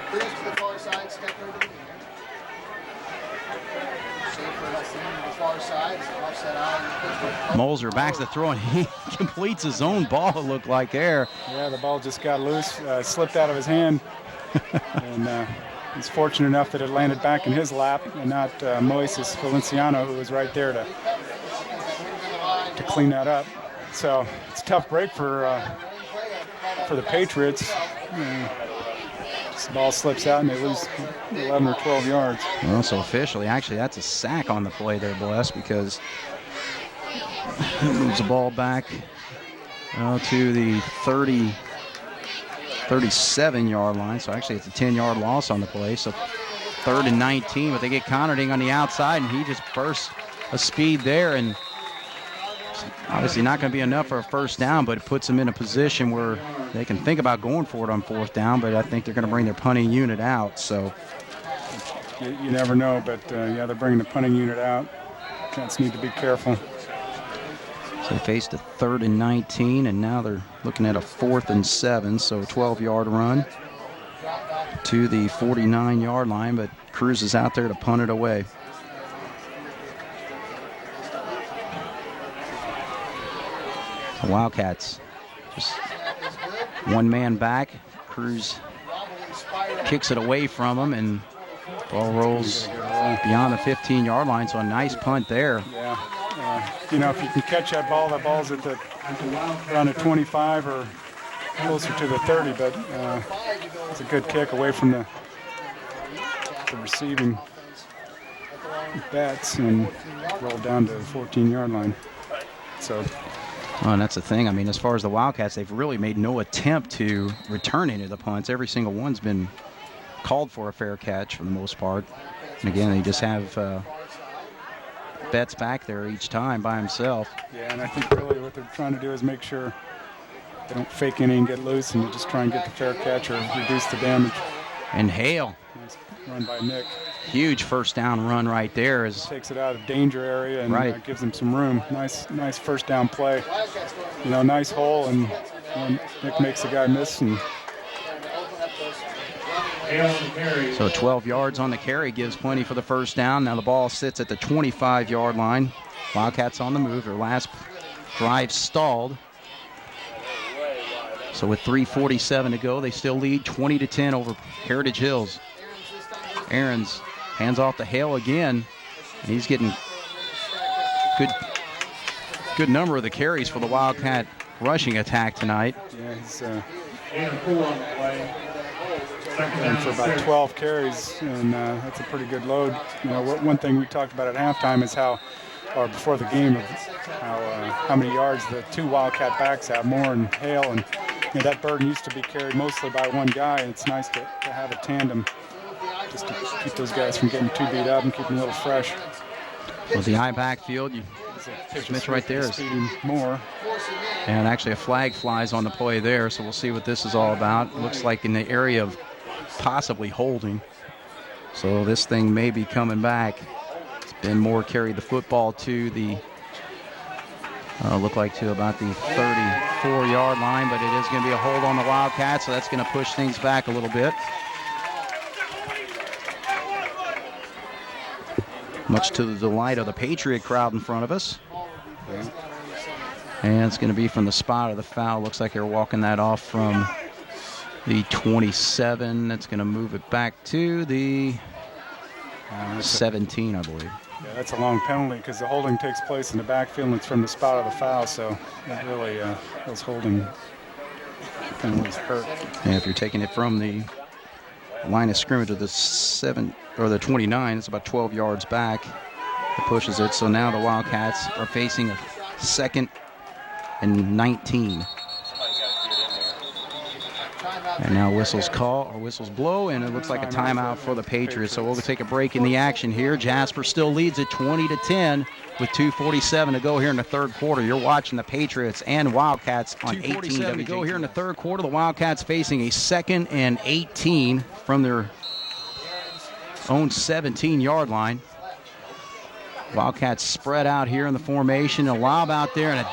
Cruz to the far side, Steckler to the far side. Molzer backs the throw and he completes his own ball, it looked like there. Yeah, the ball just got loose, slipped out of his hand. And he's fortunate enough that it landed back in his lap and not Moises Valenciano, who was right there to clean that up. So it's a tough break for the Patriots. This ball slips out and they lose 11 or 12 yards. Well, so officially, actually, that's a sack on the play there, Bless, because it moves the ball back to the 37-yard line. So actually, it's a 10-yard loss on the play. So 3rd and 19, but they get Connerding on the outside, and he just bursts a speed there, and obviously not going to be enough for a first down, but it puts them in a position where they can think about going for it on 4th down, but I think they're going to bring their punting unit out. So you never know, but yeah, they're bringing the punting unit out. Cats need to be careful. So they faced a 3rd and 19, and now they're looking at a 4th and 7, so a 12-yard run to the 49-yard line, but Cruz is out there to punt it away. The Wildcats just one man back. Cruz kicks it away from him, and ball rolls beyond the 15-yard line, so a nice punt there. Yeah. If you can catch that ball's at around the 25 or closer to the 30, but it's a good kick away from the receiving bats and roll down to the 14-yard line. So. Well, and that's the thing. I mean, as far as the Wildcats, they've really made no attempt to return any of the punts. Every single one's been called for a fair catch for the most part. And again, they just have Betts back there each time by himself. Yeah, and I think really what they're trying to do is make sure they don't fake any and get loose, and just try and get the fair catch or reduce the damage. And Hale. Nice run by Nick. Huge first down run right there. Takes it out of danger area and gives them some room. Nice first down play. Nice hole, and Nick makes the guy miss. And so 12 yards on the carry gives plenty for the first down. Now the ball sits at the 25-yard line. Wildcats on the move. Their last drive stalled. So with 3:47 to go, they still lead 20-10 over Heritage Hills. Aarons hands off to Hale again. And he's getting good number of the carries for the Wildcat rushing attack tonight. Yeah, he's and for about 12 carries, and that's a pretty good load. You know, one thing we talked about at halftime is or before the game, of how many yards the two Wildcat backs have, Moore and Hale, and you know, that burden used to be carried mostly by one guy. It's nice to have a tandem just to keep those guys from getting too beat up and keep them a little fresh. With the high backfield, Smith right there is Moore. And actually a flag flies on the play there, so we'll see what this is all about. It looks like in the area of possibly holding. So this thing may be coming back. Ben Moore carried the football to the, look like to about the 34-yard line, but it is going to be a hold on the Wildcats, so that's going to push things back a little bit. Much to the delight of the Patriot crowd in front of us. Yeah. And it's going to be from the spot of the foul. Looks like they're walking that off from the 27. That's going to move it back to the 17, I believe. Yeah, that's a long penalty because the holding takes place in the backfield and it's from the spot of the foul. So that really, those holding penalties hurt. And if you're taking it from the line of scrimmage of the 7 or the 29, it's about 12 yards back. It pushes it. So now the Wildcats are facing a 2nd and 19. And now whistles blow, and it looks like a timeout for the Patriots. So we'll take a break in the action here. Jasper still leads at 20-10 with 2:47 to go here in the third quarter. You're watching the Patriots and Wildcats on 18 to go here in the third quarter. The Wildcats facing a 2nd and 18 from their own 17-yard line. Wildcats spread out here in the formation. A lob out there and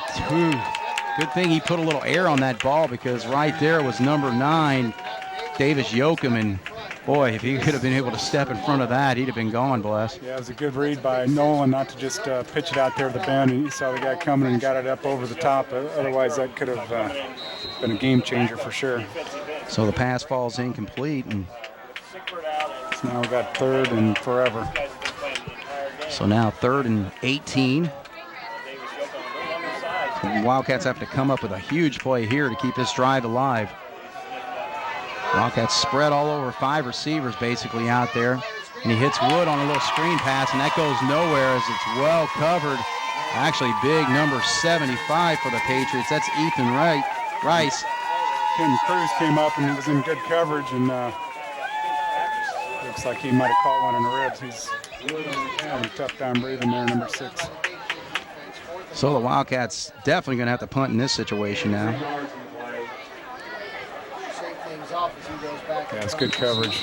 good thing he put a little air on that ball because right there was number 9, Davis Yoakum. And boy, if he could have been able to step in front of that, he'd have been gone, bless. Yeah, it was a good read by Nolan not to just pitch it out there to the bend. And he saw the guy coming and got it up over the top. Otherwise, that could have been a game changer for sure. So the pass falls incomplete. And so now we got 3rd and forever. So now 3rd and 18. The Wildcats have to come up with a huge play here to keep this drive alive. Wildcats spread all over 5 receivers basically out there. And he hits Wood on a little screen pass, and that goes nowhere as it's well covered. Actually, big number 75 for the Patriots. That's Ethan Rice. Ken Cruz came up and he was in good coverage, and looks like he might have caught one in the ribs. He's having a tough time breathing there, number 6. So the Wildcats definitely going to have to punt in this situation now. Yeah, it's good coverage.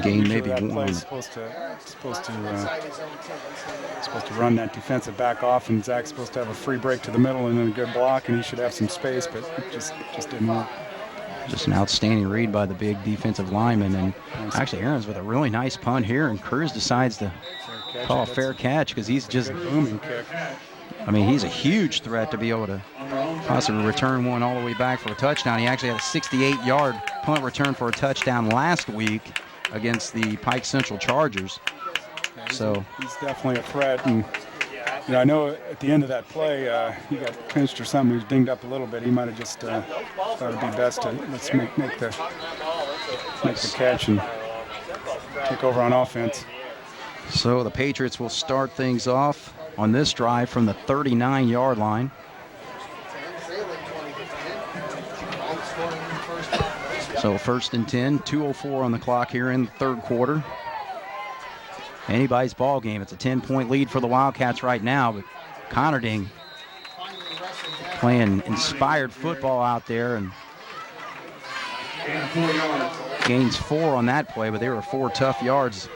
Gain maybe that 1. Play's supposed to run that defensive back off, and Zach's supposed to have a free break to the middle and then a good block, and he should have some space, but it just didn't work. Just an outstanding read by the big defensive lineman. And actually, Aaron's with a really nice punt here, and Cruz decides to call a fair catch because he's just booming kick. I mean, he's a huge threat to be able to possibly return one all the way back for a touchdown. He actually had a 68-yard punt return for a touchdown last week against the Pike Central Chargers. Yeah, so he's definitely a threat. And you know, I know at the end of that play, he got pinched or something. He was dinged up a little bit. He might have just thought it'd be best to let's make the catch and take over on offense. So the Patriots will start things off on this drive from the 39-yard line. So 1st and 10, 2:04 on the clock here in the third quarter. Anybody's ball game. It's a 10-point lead for the Wildcats right now, but Conarding playing inspired football out there and gains 4 on that play, but they were 4 tough yards.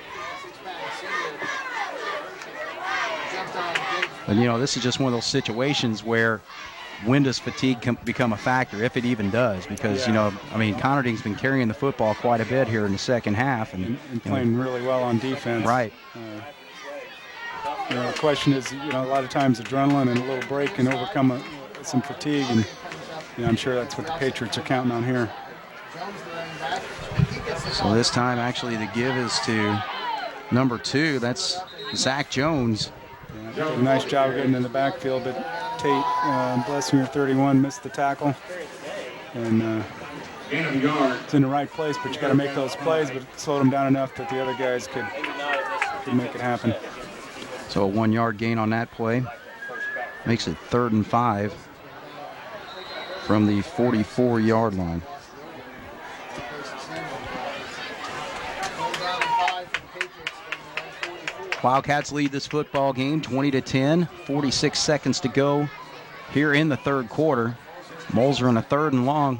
And, you know, this is just one of those situations where when does fatigue become a factor, if it even does? Because, you know, I mean, Conarding's been carrying the football quite a bit here in the second half. And playing really well on defense. Right. You know, the question is, you know, a lot of times adrenaline and a little break can overcome some fatigue. And I'm sure that's what the Patriots are counting on here. So this time, actually, the give is to number 2. That's Zach Jones. Did a nice job getting in the backfield, but Tate, Blessinger 31, missed the tackle. And it's in the right place, but you got to make those plays, but it slowed him down enough that the other guys could make it happen. So a 1-yard gain on that play. Makes it 3rd and 5 from the 44-yard line. Wildcats lead this football game 20-10. 46 seconds to go here in the 3rd quarter. Moles are on a 3rd and long.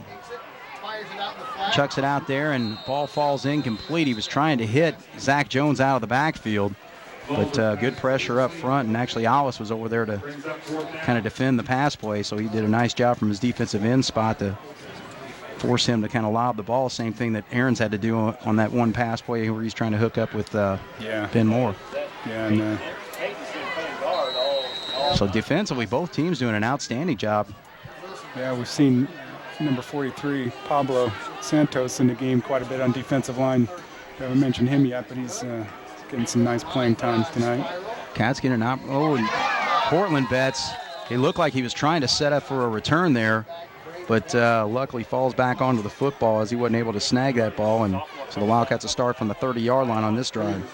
Chucks it out there, and ball falls incomplete. He was trying to hit Zach Jones out of the backfield, but good pressure up front, and actually Alice was over there to kind of defend the pass play, so he did a nice job from his defensive end spot to force him to kind of lob the ball. Same thing that Aaron's had to do on that one pass play where he's trying to hook up with Ben Moore. Yeah, and so defensively, both teams doing an outstanding job. Yeah, we've seen number 43, Pablo Santos, in the game quite a bit on defensive line. We haven't mentioned him yet, but he's getting some nice playing time tonight. Cats getting out. Oh, and Portland Betts. It looked like he was trying to set up for a return there, but luckily falls back onto the football as he wasn't able to snag that ball, and so the Wildcats will start from the 30-yard line on this drive.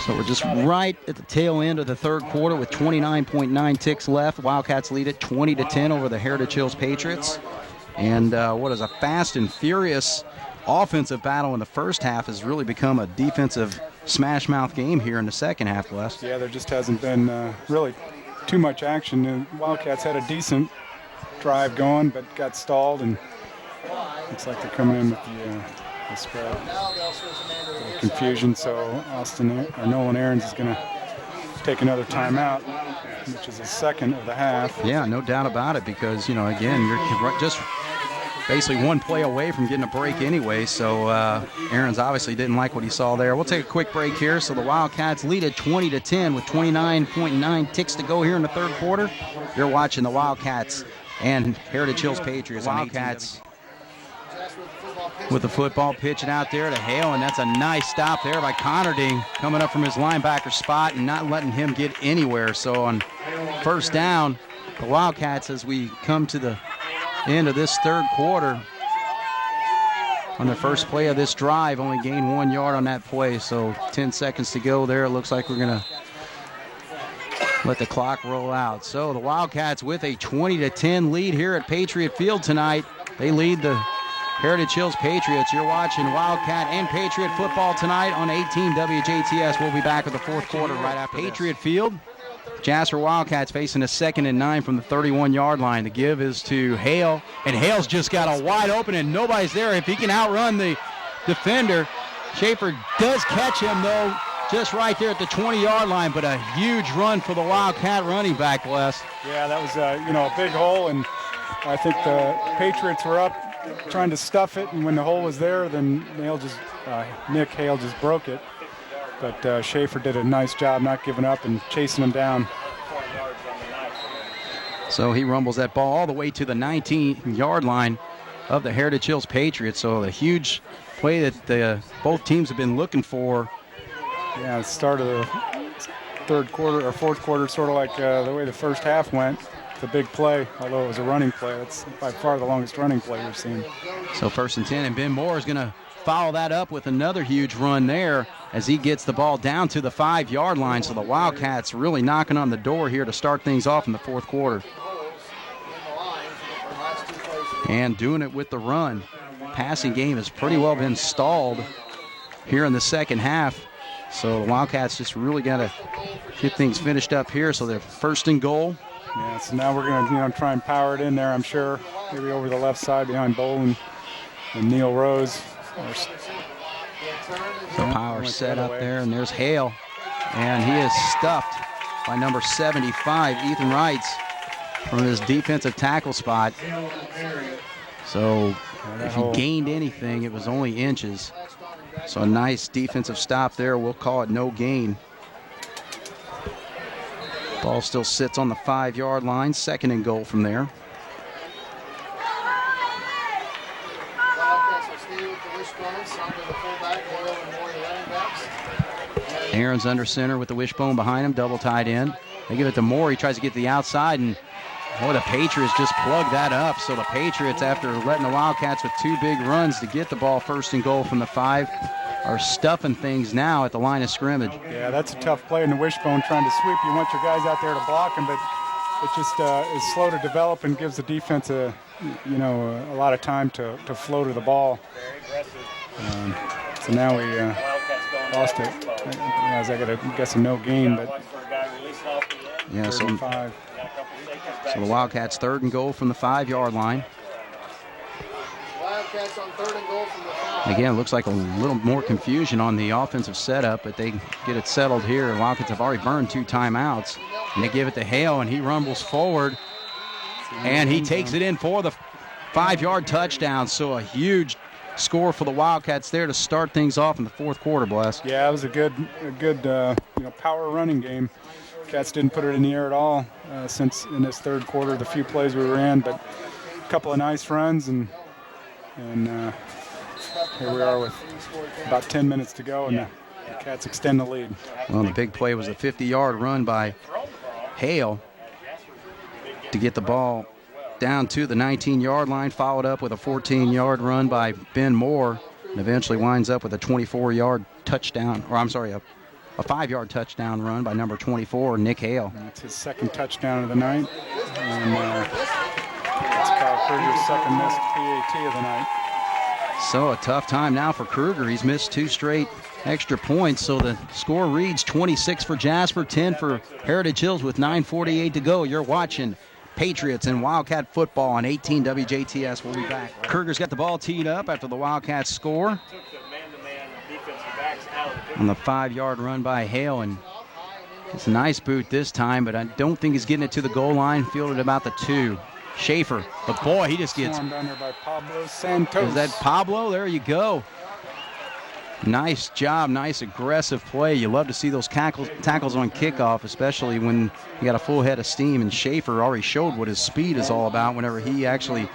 So we're just right at the tail end of the 3rd quarter with 29.9 ticks left. Wildcats lead it 20-10 over the Heritage Hills Patriots. And what is a fast and furious offensive battle in the first half has really become a defensive smash-mouth game here in the second half, Wes. Yeah, there just hasn't been really too much action. The Wildcats had a decent drive going, but got stalled, and looks like they're coming in with the spread. Confusion, so Nolan Aarons is going to take another timeout, which is his 2nd of the half. Yeah, no doubt about it, because, again, you're just basically one play away from getting a break anyway, so Aarons obviously didn't like what he saw there. We'll take a quick break here. So the Wildcats lead at 20-10 with 29.9 ticks to go here in the 3rd quarter. You're watching the Wildcats and Heritage Hills Patriots. Wildcats with the football, pitching out there to Hale, and that's a nice stop there by Conarding, coming up from his linebacker spot and not letting him get anywhere. So on 1st down, the Wildcats, as we come to the end of this 3rd quarter, on the first play of this drive, only gained 1 yard on that play. So 10 seconds to go there. It looks like we're going to let the clock roll out. So the Wildcats with a 20-10 lead here at Patriot Field tonight. They lead the Heritage Hills Patriots. You're watching Wildcat and Patriot football tonight on 18 WJTS. We'll be back with the 4th quarter right after Patriot Field. Jasper Wildcats facing a 2nd and 9 from the 31-yard line. The give is to Hale, and Hale's just got a wide open, and nobody's there. If he can outrun the defender, Schaefer does catch him, though, just right there at the 20-yard line, but a huge run for the Wildcat running back, Les. Yeah, that was a big hole, and I think the Patriots were up trying to stuff it, and when the hole was there, then Nick Hale just broke it. But Schaefer did a nice job not giving up and chasing him down. So he rumbles that ball all the way to the 19-yard line of the Heritage Hills Patriots. So a huge play that both teams have been looking for. Yeah, the start of the 3rd quarter or 4th quarter, sort of like the way the first half went. It's a big play, although it was a running play. That's by far the longest running play we've seen. So 1st and 10, and Ben Moore is going to follow that up with another huge run there as he gets the ball down to the 5-yard line. So the Wildcats really knocking on the door here to start things off in the 4th quarter. And doing it with the run. Passing game has pretty well been stalled here in the 2nd half. So the Wildcats just really got to get things finished up here. So they're 1st and goal. Yeah, so now we're going to try and power it in there, I'm sure. Maybe over the left side behind Bolin and Neil Rose. The power set up there, and there's Hale. And he is stuffed by number 75, Ethan Wrights, from his defensive tackle spot. So if he gained anything, it was only inches. So a nice defensive stop there. We'll call it no gain. Ball still sits on the 5-yard line. 2nd and goal from there. okay with the wishbone. Some to the fullback, Boyle and Maury running backs. Aaron's under center with the wishbone behind him, double tight end. They give it to Moore. He tries to get to the outside, and boy, the Patriots just plugged that up. So the Patriots, after letting the Wildcats with 2 big runs to get the ball first and goal from the 5, are stuffing things now at the line of scrimmage. Yeah, that's a tough play in the wishbone trying to sweep. You want your guys out there to block him, but it just is slow to develop and gives the defense a lot of time to flow to the ball. So now we lost it. I got to guess a no gain, but yeah, so 5. So the Wildcats 3rd and goal from the 5-yard line. Wildcats on 3rd and goal from the 5. Again, it looks like a little more confusion on the offensive setup, but they get it settled here. The Wildcats have already burned 2 timeouts, and they give it to Hale, and he rumbles forward, and he takes it in for the 5-yard touchdown. So a huge score for the Wildcats there to start things off in the 4th quarter, Bless. Yeah, it was a good power running game. Cats didn't put it in the air at all since in this 3rd quarter, the few plays we were in, but a couple of nice runs, and here we are with about 10 minutes to go, and the Cats extend the lead. Well, the big play was a 50-yard run by Hale to get the ball down to the 19-yard line, followed up with a 14-yard run by Ben Moore, and eventually winds up with a 24-yard touchdown, or I'm sorry, a 5-yard touchdown run by number 24, Nick Hale. That's his 2nd touchdown of the night, and that's Kyle Kruger's 2nd missed PAT of the night. So a tough time now for Kruger. He's missed 2 straight extra points, so the score reads 26 for Jasper, 10 for Heritage Hills with 9:48 to go. You're watching Patriots and Wildcat football on 18 WJTS. We'll be back. Kruger's got the ball teed up after the Wildcats score on the 5-yard run by Hale, and it's a nice boot this time, but I don't think he's getting it to the goal line. Fielded about the 2. Schaefer, but boy, he just gets. Swarmed under by Pablo Santos. Is that Pablo? There you go. Nice job, nice aggressive play. You love to see those tackles on kickoff, especially when you got a full head of steam, and Schaefer already showed what his speed is all about whenever he actually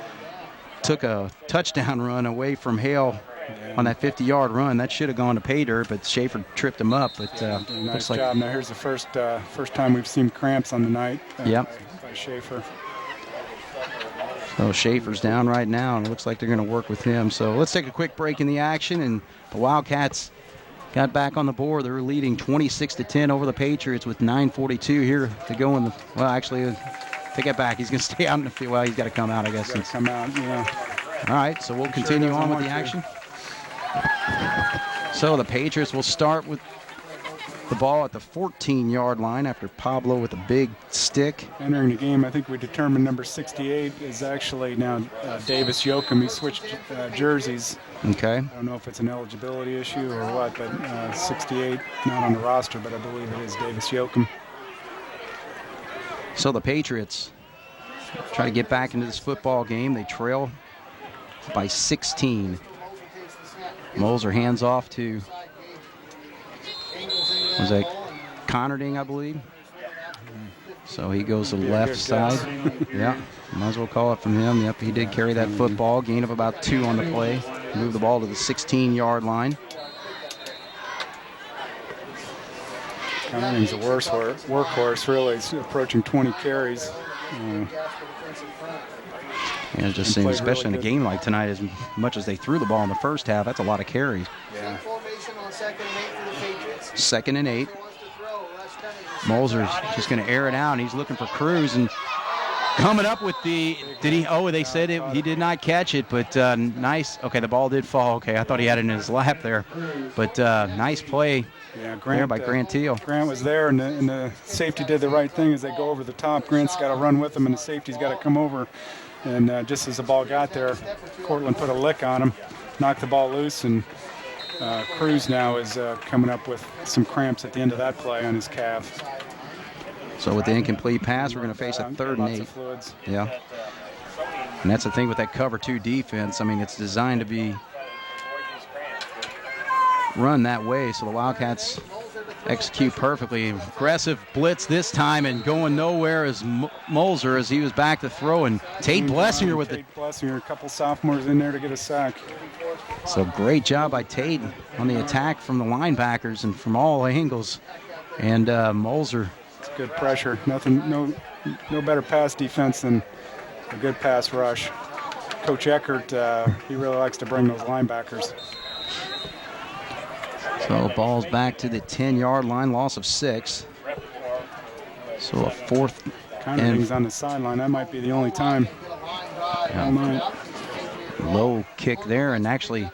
took a touchdown run away from Hale on that 50-yard run. That should have gone to pay dirt, but Schaefer tripped him up. But nice job. Now here's the first time we've seen cramps on the night by Schaefer. So Schaefer's down right now, and it looks like they're going to work with him. So let's take a quick break in the action, and the Wildcats got back on the board. They're leading 26-10 over the Patriots with 9:42 here to go in the. Well, actually, take it back. He's going to stay out in the field. Well, he's got to come out, I guess. Come out, yeah. All right, so we'll continue on with the action. So the Patriots will start with the ball at the 14-yard line after Pablo with a big stick. Entering the game, I think we determined number 68 is actually now Davis Yoakum. He switched jerseys. Okay. I don't know if it's an eligibility issue or what, but 68 not on the roster, but I believe it is Davis Yoakum. So the Patriots try to get back into this football game. They trail by 16. Moser hands off to, was that Conarding, I believe? So he goes to the left side. Yeah, might as well call it from him. Yep, he did carry that football. Gain of about 2 on the play. Move the ball to the 16-yard line. Conarding's a workhorse, really. He's approaching 20 carries. Yeah, just seeing, especially in a game like tonight, as much as they threw the ball in the first half, that's a lot of carries. Yeah. 2nd and 8. Moser's just going to air it out, and he's looking for Cruz, and coming up with the, they said he did not catch it, but nice. Okay, the ball did fall. Okay, I thought he had it in his lap there, but nice play there by Grant Teal. Grant was there, and the safety did the right thing as they go over the top. Grant's got to run with him, and the safety's got to come over. And just as the ball got there, Cortland put a lick on him, knocked the ball loose, and Cruz now is coming up with some cramps at the end of that play on his calf. So with the incomplete pass, we're going to face a 3rd and 8. Yeah. And that's the thing with that cover 2 defense. I mean, it's designed to be run that way. So the Wildcats execute perfectly. Aggressive blitz this time and going nowhere is Moser as he was back to throw. And Tate Blessinger with Tate Blessinger, a couple sophomores in there to get a sack. So great job by Tate on the attack from the linebackers and from all angles. And Moser. It's good pressure. No better pass defense than a good pass rush. Coach Eckert, he really likes to bring those linebackers. So ball's back to the 10-yard line, loss of 6. So a fourth. Conrading's on the sideline. That might be the only time. Yeah. Low kick there, and actually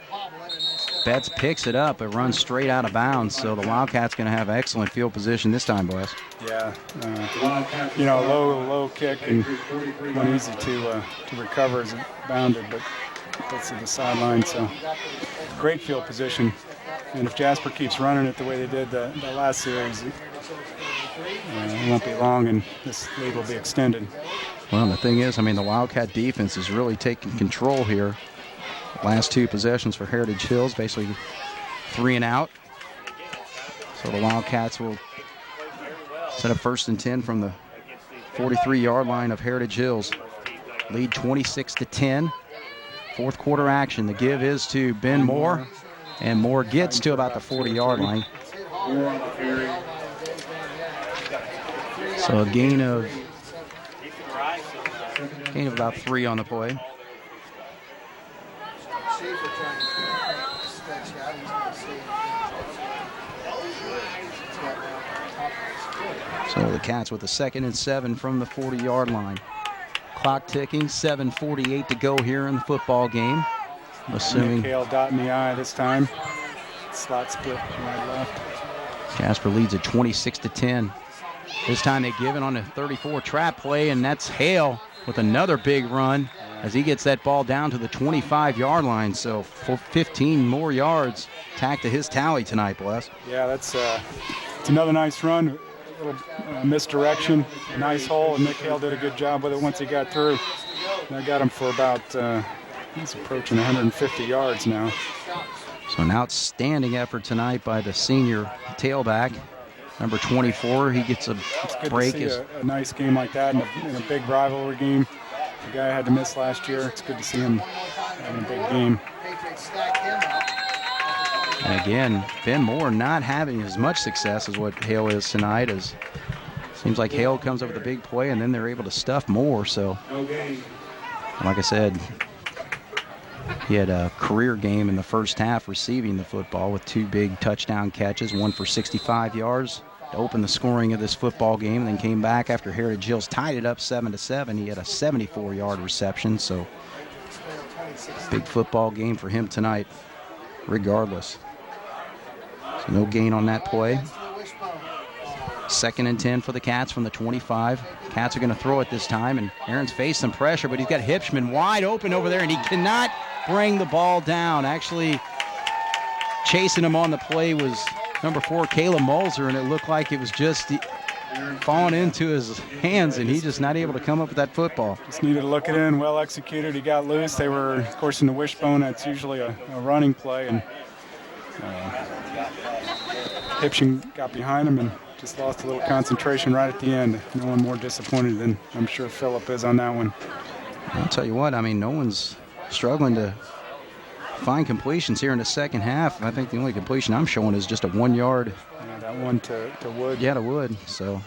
Betts picks it up. It runs straight out of bounds, so the Wildcats going to have excellent field position this time, boys. Yeah, low kick and not easy to recover as it bounded, but gets to the sideline. So great field position. And if Jasper keeps running it the way they did the last series, it won't be long, and this lead will be extended. Well, the thing is, I mean, the Wildcat defense is really taking control here. Last 2 possessions for Heritage Hills, basically 3 and out. So the Wildcats will set up 1st and 10 from the 43-yard line of Heritage Hills. Lead 26-10. Fourth quarter action. The give is to Ben Moore, and Moore gets to about the 40-yard line. So a gain of about 3 on the play. So the Cats with a 2nd and 7 from the 40-yard line. Clock ticking, 7:48 to go here in the football game. Assuming Nick dot in the eye this time. Slot split right left. Jasper leads at 26-10. This time they give it on a 34 trap play, and that's Hale with another big run as he gets that ball down to the 25-yard line. So for 15 more yards tacked to his tally tonight, Bless. Yeah, it's another nice run. A little misdirection, a nice hole, and Nick Hale did a good job with it once he got through. And I got him for about, he's approaching 150 yards now. So an outstanding effort tonight by the senior tailback, number 24. He gets a break. To see a nice game like that in a big rivalry game. The guy had to miss last year. It's good to see him having a big game. And again, Ben Moore not having as much success as what Hale is tonight. As seems like Hale comes up with a big play, and then they're able to stuff Moore. So, like I said, he had a career game in the first half receiving the football with 2 big touchdown catches, one for 65 yards to open the scoring of this football game, and then came back after Heritage Hills tied it up 7-7. He had a 74-yard reception, so big football game for him tonight regardless. So no gain on that play. 2nd and 10 for the Cats from the 25. Cats are going to throw it this time, and Aaron's faced some pressure, but he's got Hipschman wide open over there, and he cannot bring the ball down. Actually, chasing him on the play was number 4, Caleb Moser, and it looked like it was just falling into his hands, and he's just not able to come up with that football. Just needed to look it in, well executed. He got loose. They were, of course, in the wishbone. That's usually a running play, and Hipschman got behind him and just lost a little concentration right at the end. No one more disappointed than I'm sure Phillip is on that one. I'll tell you what, I mean, no one's struggling to find completions here in the second half. I think the only completion I'm showing is just a 1-yard. Yeah, that one to Wood. Yeah, to Wood. So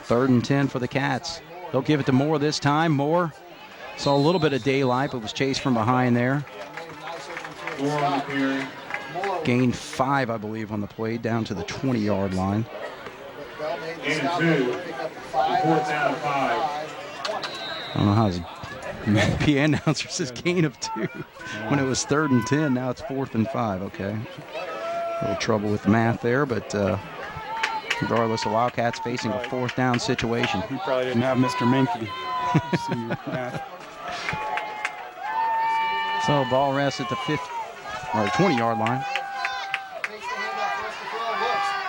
3rd and 10 for the Cats. They'll give it to Moore this time. Moore saw a little bit of daylight, but was chased from behind there. Gained 5, I believe, on the play, down to the 20-yard line. And 2. 4th down 5. I don't know how his PA announcer says gain of 2 when it was 3rd and 10. Now it's 4th and 5. Okay. A little trouble with the math there, but regardless, the Wildcats facing a 4th down situation. He probably didn't have Mr. Minky. So ball rests at the 20-yard line.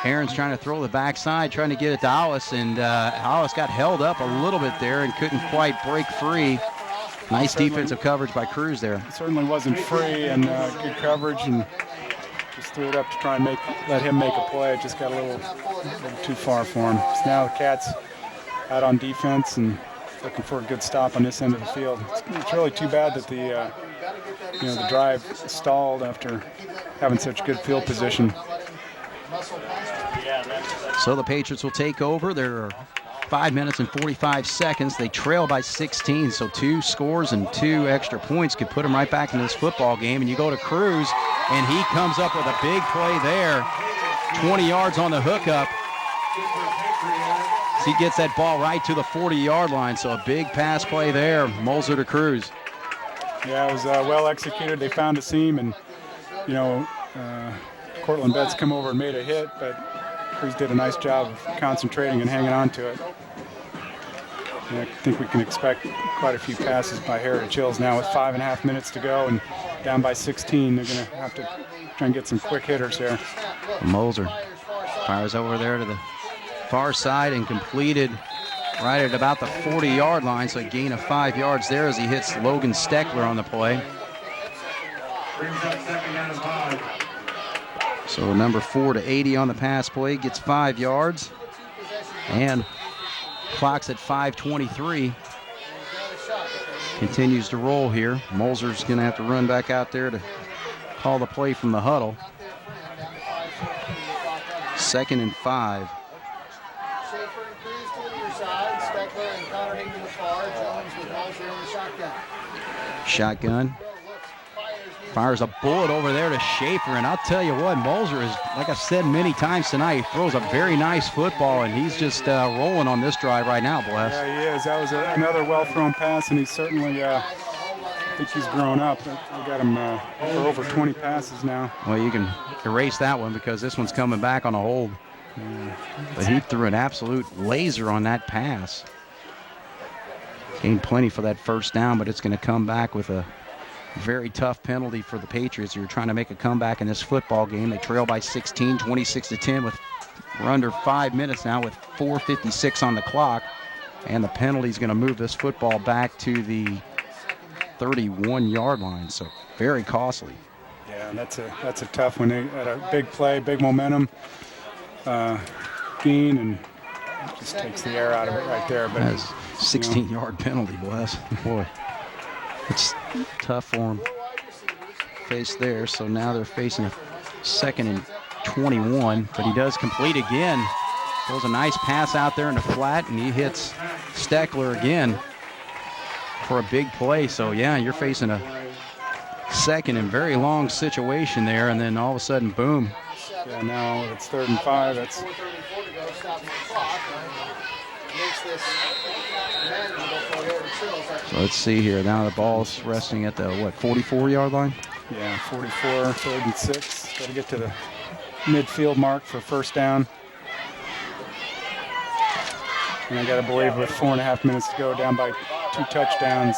Aaron's trying to throw the backside, trying to get it to Hollis, and Hollis got held up a little bit there and couldn't quite break free. Nice defensive coverage by Cruz there. It certainly wasn't free, and good coverage, and just threw it up to try and let him make a play. It just got a little too far for him. So now the Cats out on defense and looking for a good stop on this end of the field. It's really too bad that the drive stalled after having such good field position. So the Patriots will take over. There are 5 minutes and 45 seconds. They trail by 16, so 2 scores and 2 extra points could put them right back into this football game. And you go to Cruz, and he comes up with a big play there. 20 yards on the hookup. He gets that ball right to the 40-yard line, so a big pass play there. Moser to Cruz. Yeah, it was well executed. They found a seam, and, Cortland Betts come over and made a hit, but Cruz did a nice job of concentrating and hanging on to it. I think we can expect quite a few passes by Heritage Hills now with 5.5 minutes to go and down by 16. They're going to have to try and get some quick hitters here. Moser fires over there to the far side and completed right at about the 40-yard line, so a gain of 5 yards there as he hits Logan Steckler on the play. So number 4 to 80 on the pass play, gets 5 yards, and clock's at 5:23. Continues to roll here. Moser's going to have to run back out there to call the play from the huddle. 2nd and 5. Shotgun. Fires a bullet over there to Schaefer, and I'll tell you what, Moser is, like I've said many times tonight, he throws a very nice football, and he's just rolling on this drive right now, Bless. Yeah, he is. That was another well-thrown pass, and he's certainly, I think he's grown up. We got him for over 20 passes now. Well, you can erase that one because this one's coming back on a hold. Yeah. But he threw an absolute laser on that pass. Gained plenty for that first down, but it's going to come back with a very tough penalty for the Patriots. You're trying to make a comeback in this football game. They trail by 16, 26-10 we're under 5 minutes now with 4:56 on the clock. And the penalty is going to move this football back to the 31-yard line. So very costly. Yeah, and that's a tough one. They had a big play, big momentum gain, and just takes the air out of it right there. But that's 16-yard penalty, Bless. Boy. It's tough for him. Face there, so now they're facing a 2nd and 21, but he does complete again. Throws a nice pass out there in the flat, and he hits Steckler again for a big play. So, yeah, you're facing a 2nd and very long situation there, and then all of a sudden, boom. Yeah, now it's 3rd and 5. That's So let's see here. Now the ball's resting at the, 44-yard line? Yeah, 44, 3rd and 6. Got to get to the midfield mark for first down. And I got to believe with 4.5 minutes to go, down by 2 touchdowns,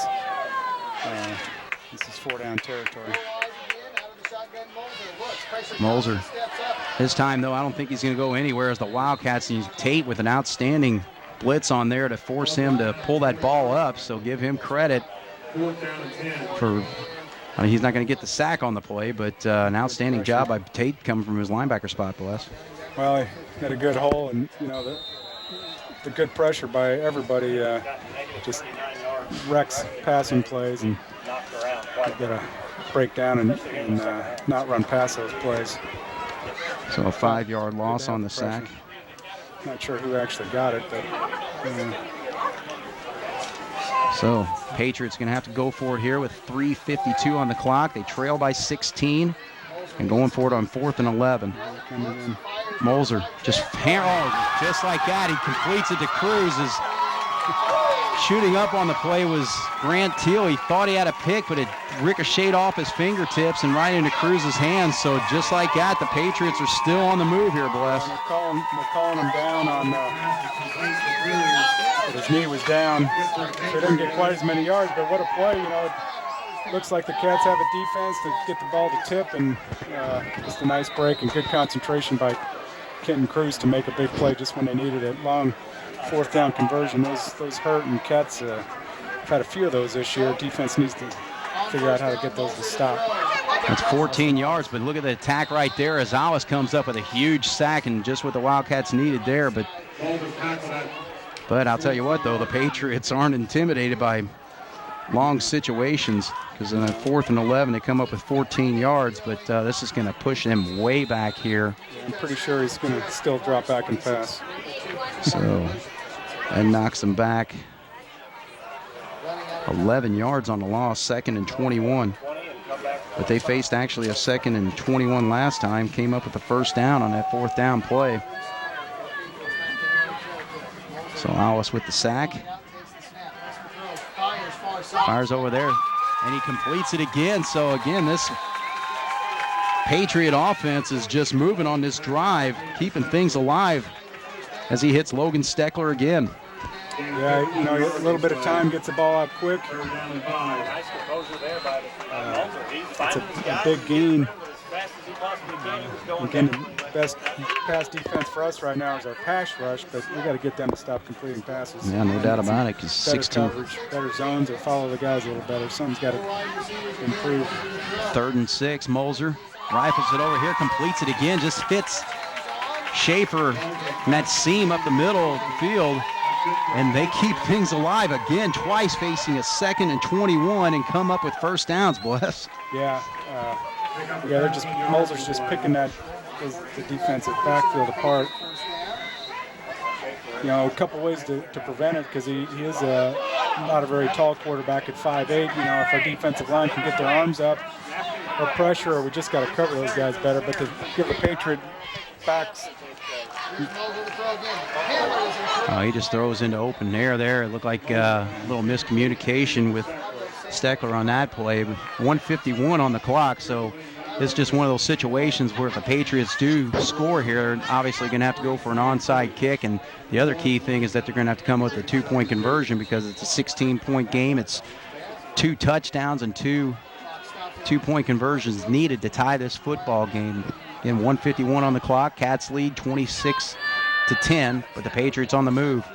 this is 4-down territory. Moser. This time, though, I don't think he's going to go anywhere as the Wildcats use Tate with an outstanding blitz on there to force him to pull that ball up. So give him credit for, he's not going to get the sack on the play, but an outstanding job by Tate coming from his linebacker spot, Bless. Well, he had a good hole, and, the good pressure by everybody just wrecks passing plays, and you've got to break down and not run past those plays. So a 5-yard loss on the sack. Not sure who actually got it, but. So Patriots going to have to go for it here with 3:52 on the clock. They trail by 16 and going for it on 4th and 11. Moser just like that. He completes it to Cruz. Shooting up on the play was Grant Teal. He thought he had a pick, but it ricocheted off his fingertips and right into Cruz's hands. So just like that, the Patriots are still on the move here, Bless. They're calling him down on his knee was down. They didn't get quite as many yards, but what a play. It looks like the Cats have a defense to get the ball to tip, and just a nice break and good concentration by Kenton Cruz to make a big play just when they needed it. Long 4th down conversion, those hurt, and Cats have had a few of those this year. Defense needs to figure out how to get those to stop. That's 14 yards, but look at the attack right there as Alice comes up with a huge sack and just what the Wildcats needed there. But I'll tell you what, though, the Patriots aren't intimidated by long situations, because in a 4th and 11, they come up with 14 yards, but this is going to push them way back here. I'm pretty sure he's going to still drop back and pass. So that knocks them back 11 yards on the loss, 2nd and 21. But they faced actually a 2nd and 21 last time, came up with the first down on that 4th down play. So Alice with the sack. Fires over there, and he completes it again. So again, this Patriot offense is just moving on this drive, keeping things alive as he hits Logan Steckler again. Yeah, you know, a little bit of time, gets the ball out quick. It's a big gain. Again, the best pass defense for us right now is our pass rush, but we got to get them to stop completing passes. Yeah, no doubt about it. Because 16 coverage, better zones, or follow the guys a little better. Something's got to improve. 3rd and 6. Moser rifles it over here, completes it again, just hits Schaefer in that seam up the middle of the field, and they keep things alive again, twice facing a 2nd and 21 and come up with first downs. Bless. Yeah, they're just, Moser's just picking the defensive backfield apart. You know, a couple ways to prevent it, because he is not a very tall quarterback at 5'8". You know, if our defensive line can get their arms up or pressure, or we just got to cover those guys better. But to give the Patriot backs. He just throws into open air there. It looked like a little miscommunication with Steckler on that play. 1:51 on the clock, so it's just one of those situations where if the Patriots do score here, they're obviously going to have to go for an onside kick. And the other key thing is that they're going to have to come with a 2-point conversion, because it's a 16-point game. It's 2 touchdowns and 2 2-point conversions needed to tie this football game. Again, 1:51 on the clock. Cats lead 26-10, but the Patriots on the move.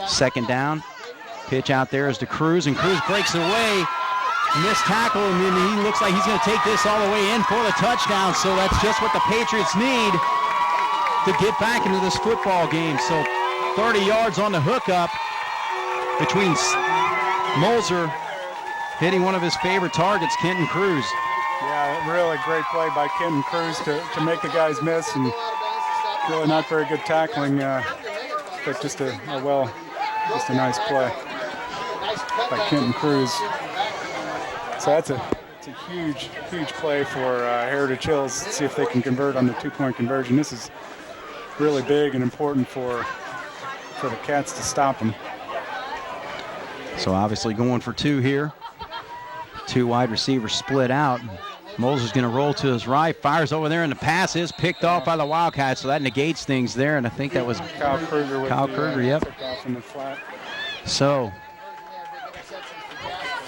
2nd down. Pitch out there is to Cruz, and Cruz breaks it away. Missed tackle, and then he looks like he's going to take this all the way in for the touchdown. So that's just what the Patriots need to get back into this football game. So 30 yards on the hookup between Moser hitting one of his favorite targets, Kenton Cruz. Yeah, really great play by Kenton Cruz to make the guys miss, and really not very good tackling, but just a nice play by Kenton Cruz. So that's a huge play for Heritage Hills. See if they can convert on the 2-point conversion. This is really big and important for the Cats to stop them. So obviously going for 2 here. 2 wide receivers split out. Moser's going to roll to his right, fires over there, and the pass is picked off by the Wildcats, so that negates things there, and I think that was Kyle Kruger. Yep. Off in the flat. So,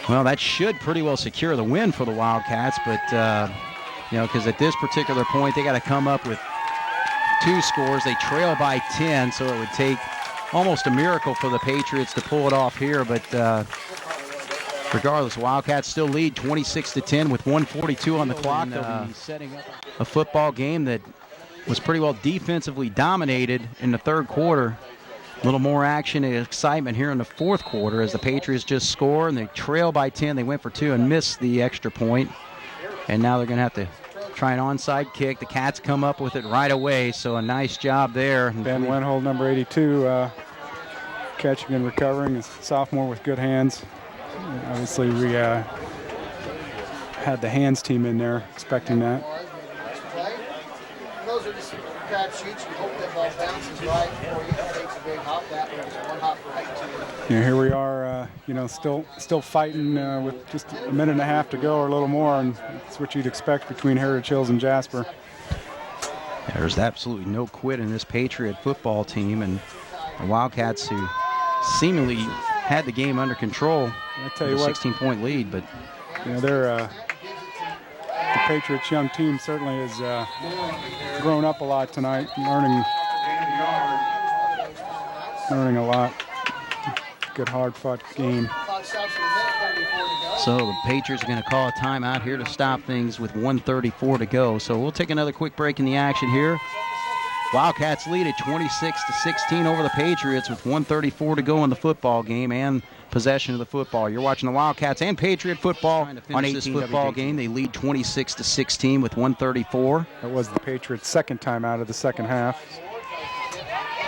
well, that should pretty well secure the win for the Wildcats, but, because at this particular point, they got to come up with 2 scores. They trail by 10, so it would take almost a miracle for the Patriots to pull it off here, but regardless, Wildcats still lead 26-10 with 1:42 on the clock. Setting up a football game that was pretty well defensively dominated in the 3rd quarter. A little more action and excitement here in the 4th quarter as the Patriots just score, and they trail by 10. They went for 2 and missed the extra point. And now they're going to have to try an onside kick. The Cats come up with it right away, so a nice job there. Ben Wenhold, number 82, catching and recovering, a sophomore with good hands. Obviously, we had the hands team in there, expecting that. Those are just crap sheets. You hope that ball bounces right before you takes a big hop. That one is one hop right to Here we are, still fighting with just a minute and a half to go or a little more, and it's what you'd expect between Heritage Hills and Jasper. There's absolutely no quit in this Patriot football team, and the Wildcats, who seemingly had the game under control, I tell you what, 16-point lead, but they're the Patriots' young team certainly has grown up a lot tonight, learning a lot. Good hard-fought game. clock stops with a minute 34 to go. So the Patriots are going to call a timeout here to stop things with 1:34 to go. So we'll take another quick break in the action here. Wildcats lead at 26-16 over the Patriots with 1:34 to go in the football game and possession of the football. You're watching the Wildcats and Patriot football on 18 this football game. They lead 26-16 with 1:34. That was the Patriots' second time out of the second half.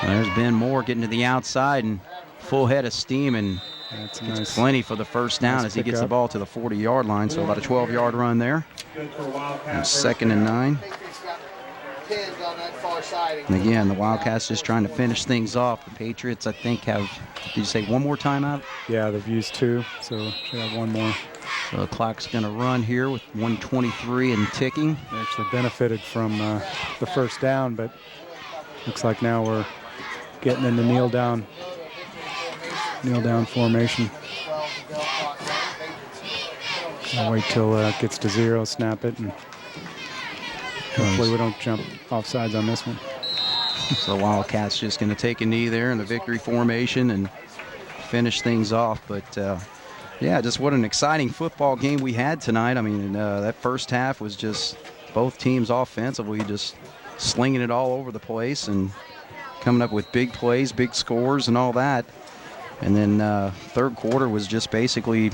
There's Ben Moore getting to the outside and full head of steam, and That's gets nice. plenty for the first down as he gets the ball to the 40-yard line. So about a 12-yard run there. And 2nd and 9. Patriots got pinned on that far side. And again, the Wildcats just trying to finish things off. The Patriots, I think, have, did you say one more timeout? Yeah, they've used 2, so should have 1 more. So the clock's going to run here with 1:23 and ticking. They actually benefited from the first down, but looks like now we're getting into kneel down formation. 12 to go. Clock running. Patriots. I'll wait till it gets to 0, snap it, and hopefully we don't jump offsides on this one. So the Wildcats just going to take a knee there in the victory formation and finish things off. But, yeah, just what an exciting football game we had tonight. I mean, that first half was just both teams offensively just slinging it all over the place and coming up with big plays, big scores, and all that. And then third quarter was just basically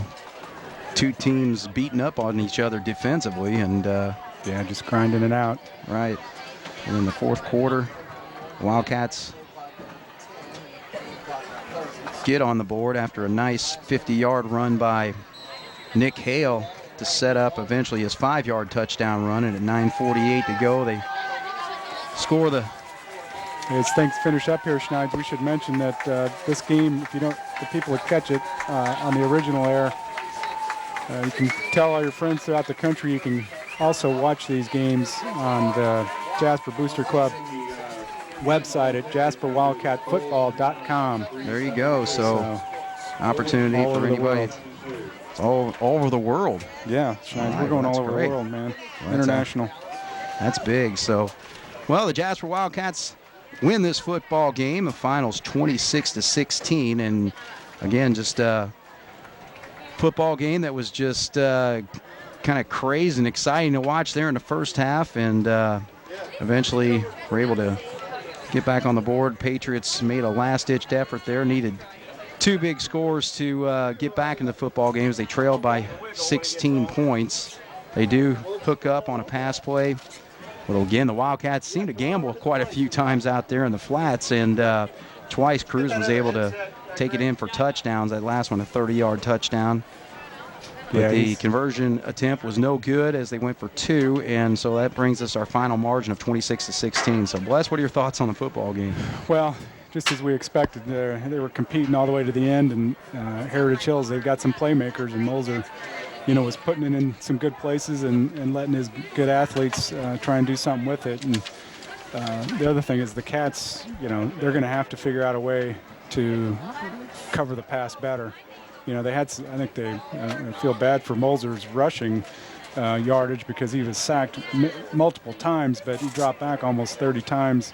two teams beating up on each other defensively, and Yeah, just grinding it out. right. And in the fourth quarter, Wildcats get on the board after a nice 50-yard run by Nick Hale to set up eventually his 5-yard touchdown run. And at 9:48 to go, they score the. As things finish up here, Schneid, we should mention that this game, if the people that catch it on the original air, you can tell all your friends throughout the country. You can also watch these games on the Jasper Booster Club website at jasperwildcatfootball.com. There you go. So opportunity all for over the anybody. world. It's all over the world. Yeah, Schneid, All we're going right, all over that's great. the world, man. Well, International. That's big. So, well, the Jasper Wildcats win this football game. The finals 26-16, and again, just a football game that was just kind of crazy and exciting to watch there in the first half, and eventually we're able to get back on the board. Patriots made a last-ditch effort there, needed 2 big scores to get back in the football game as they trailed by 16 points. They do hook up on a pass play. But again, the Wildcats seem to gamble quite a few times out there in the flats, and twice Cruz was able to take it in for touchdowns. That last one, a 30-yard touchdown. But Yeah, the conversion attempt was no good as they went for 2, and so that brings us our final margin of 26-16. So, Bless, what are your thoughts on the football game? Well, just as we expected, they were competing all the way to the end, and Heritage Hills, they've got some playmakers, and Moser, was putting it in some good places and letting his good athletes try and do something with it. And the other thing is the Cats, they're going to have to figure out a way to cover the pass better. They had, I think they feel bad for Moser's rushing yardage because he was sacked multiple times, but he dropped back almost 30 times.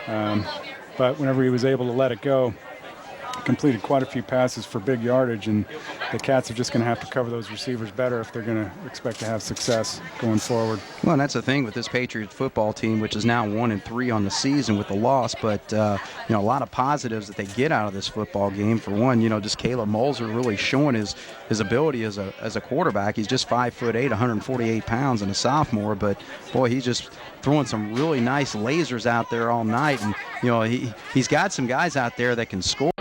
But whenever he was able to let it go, completed quite a few passes for big yardage, and the Cats are just going to have to cover those receivers better if they're going to expect to have success going forward. Well, and that's the thing with this Patriots football team, which is now 1-3 on the season with the loss. But a lot of positives that they get out of this football game. For one, just Caleb Moser really showing his ability as a quarterback. He's just 5'8", 148 pounds, and a sophomore. But boy, he's just throwing some really nice lasers out there all night, and he's got some guys out there that can score.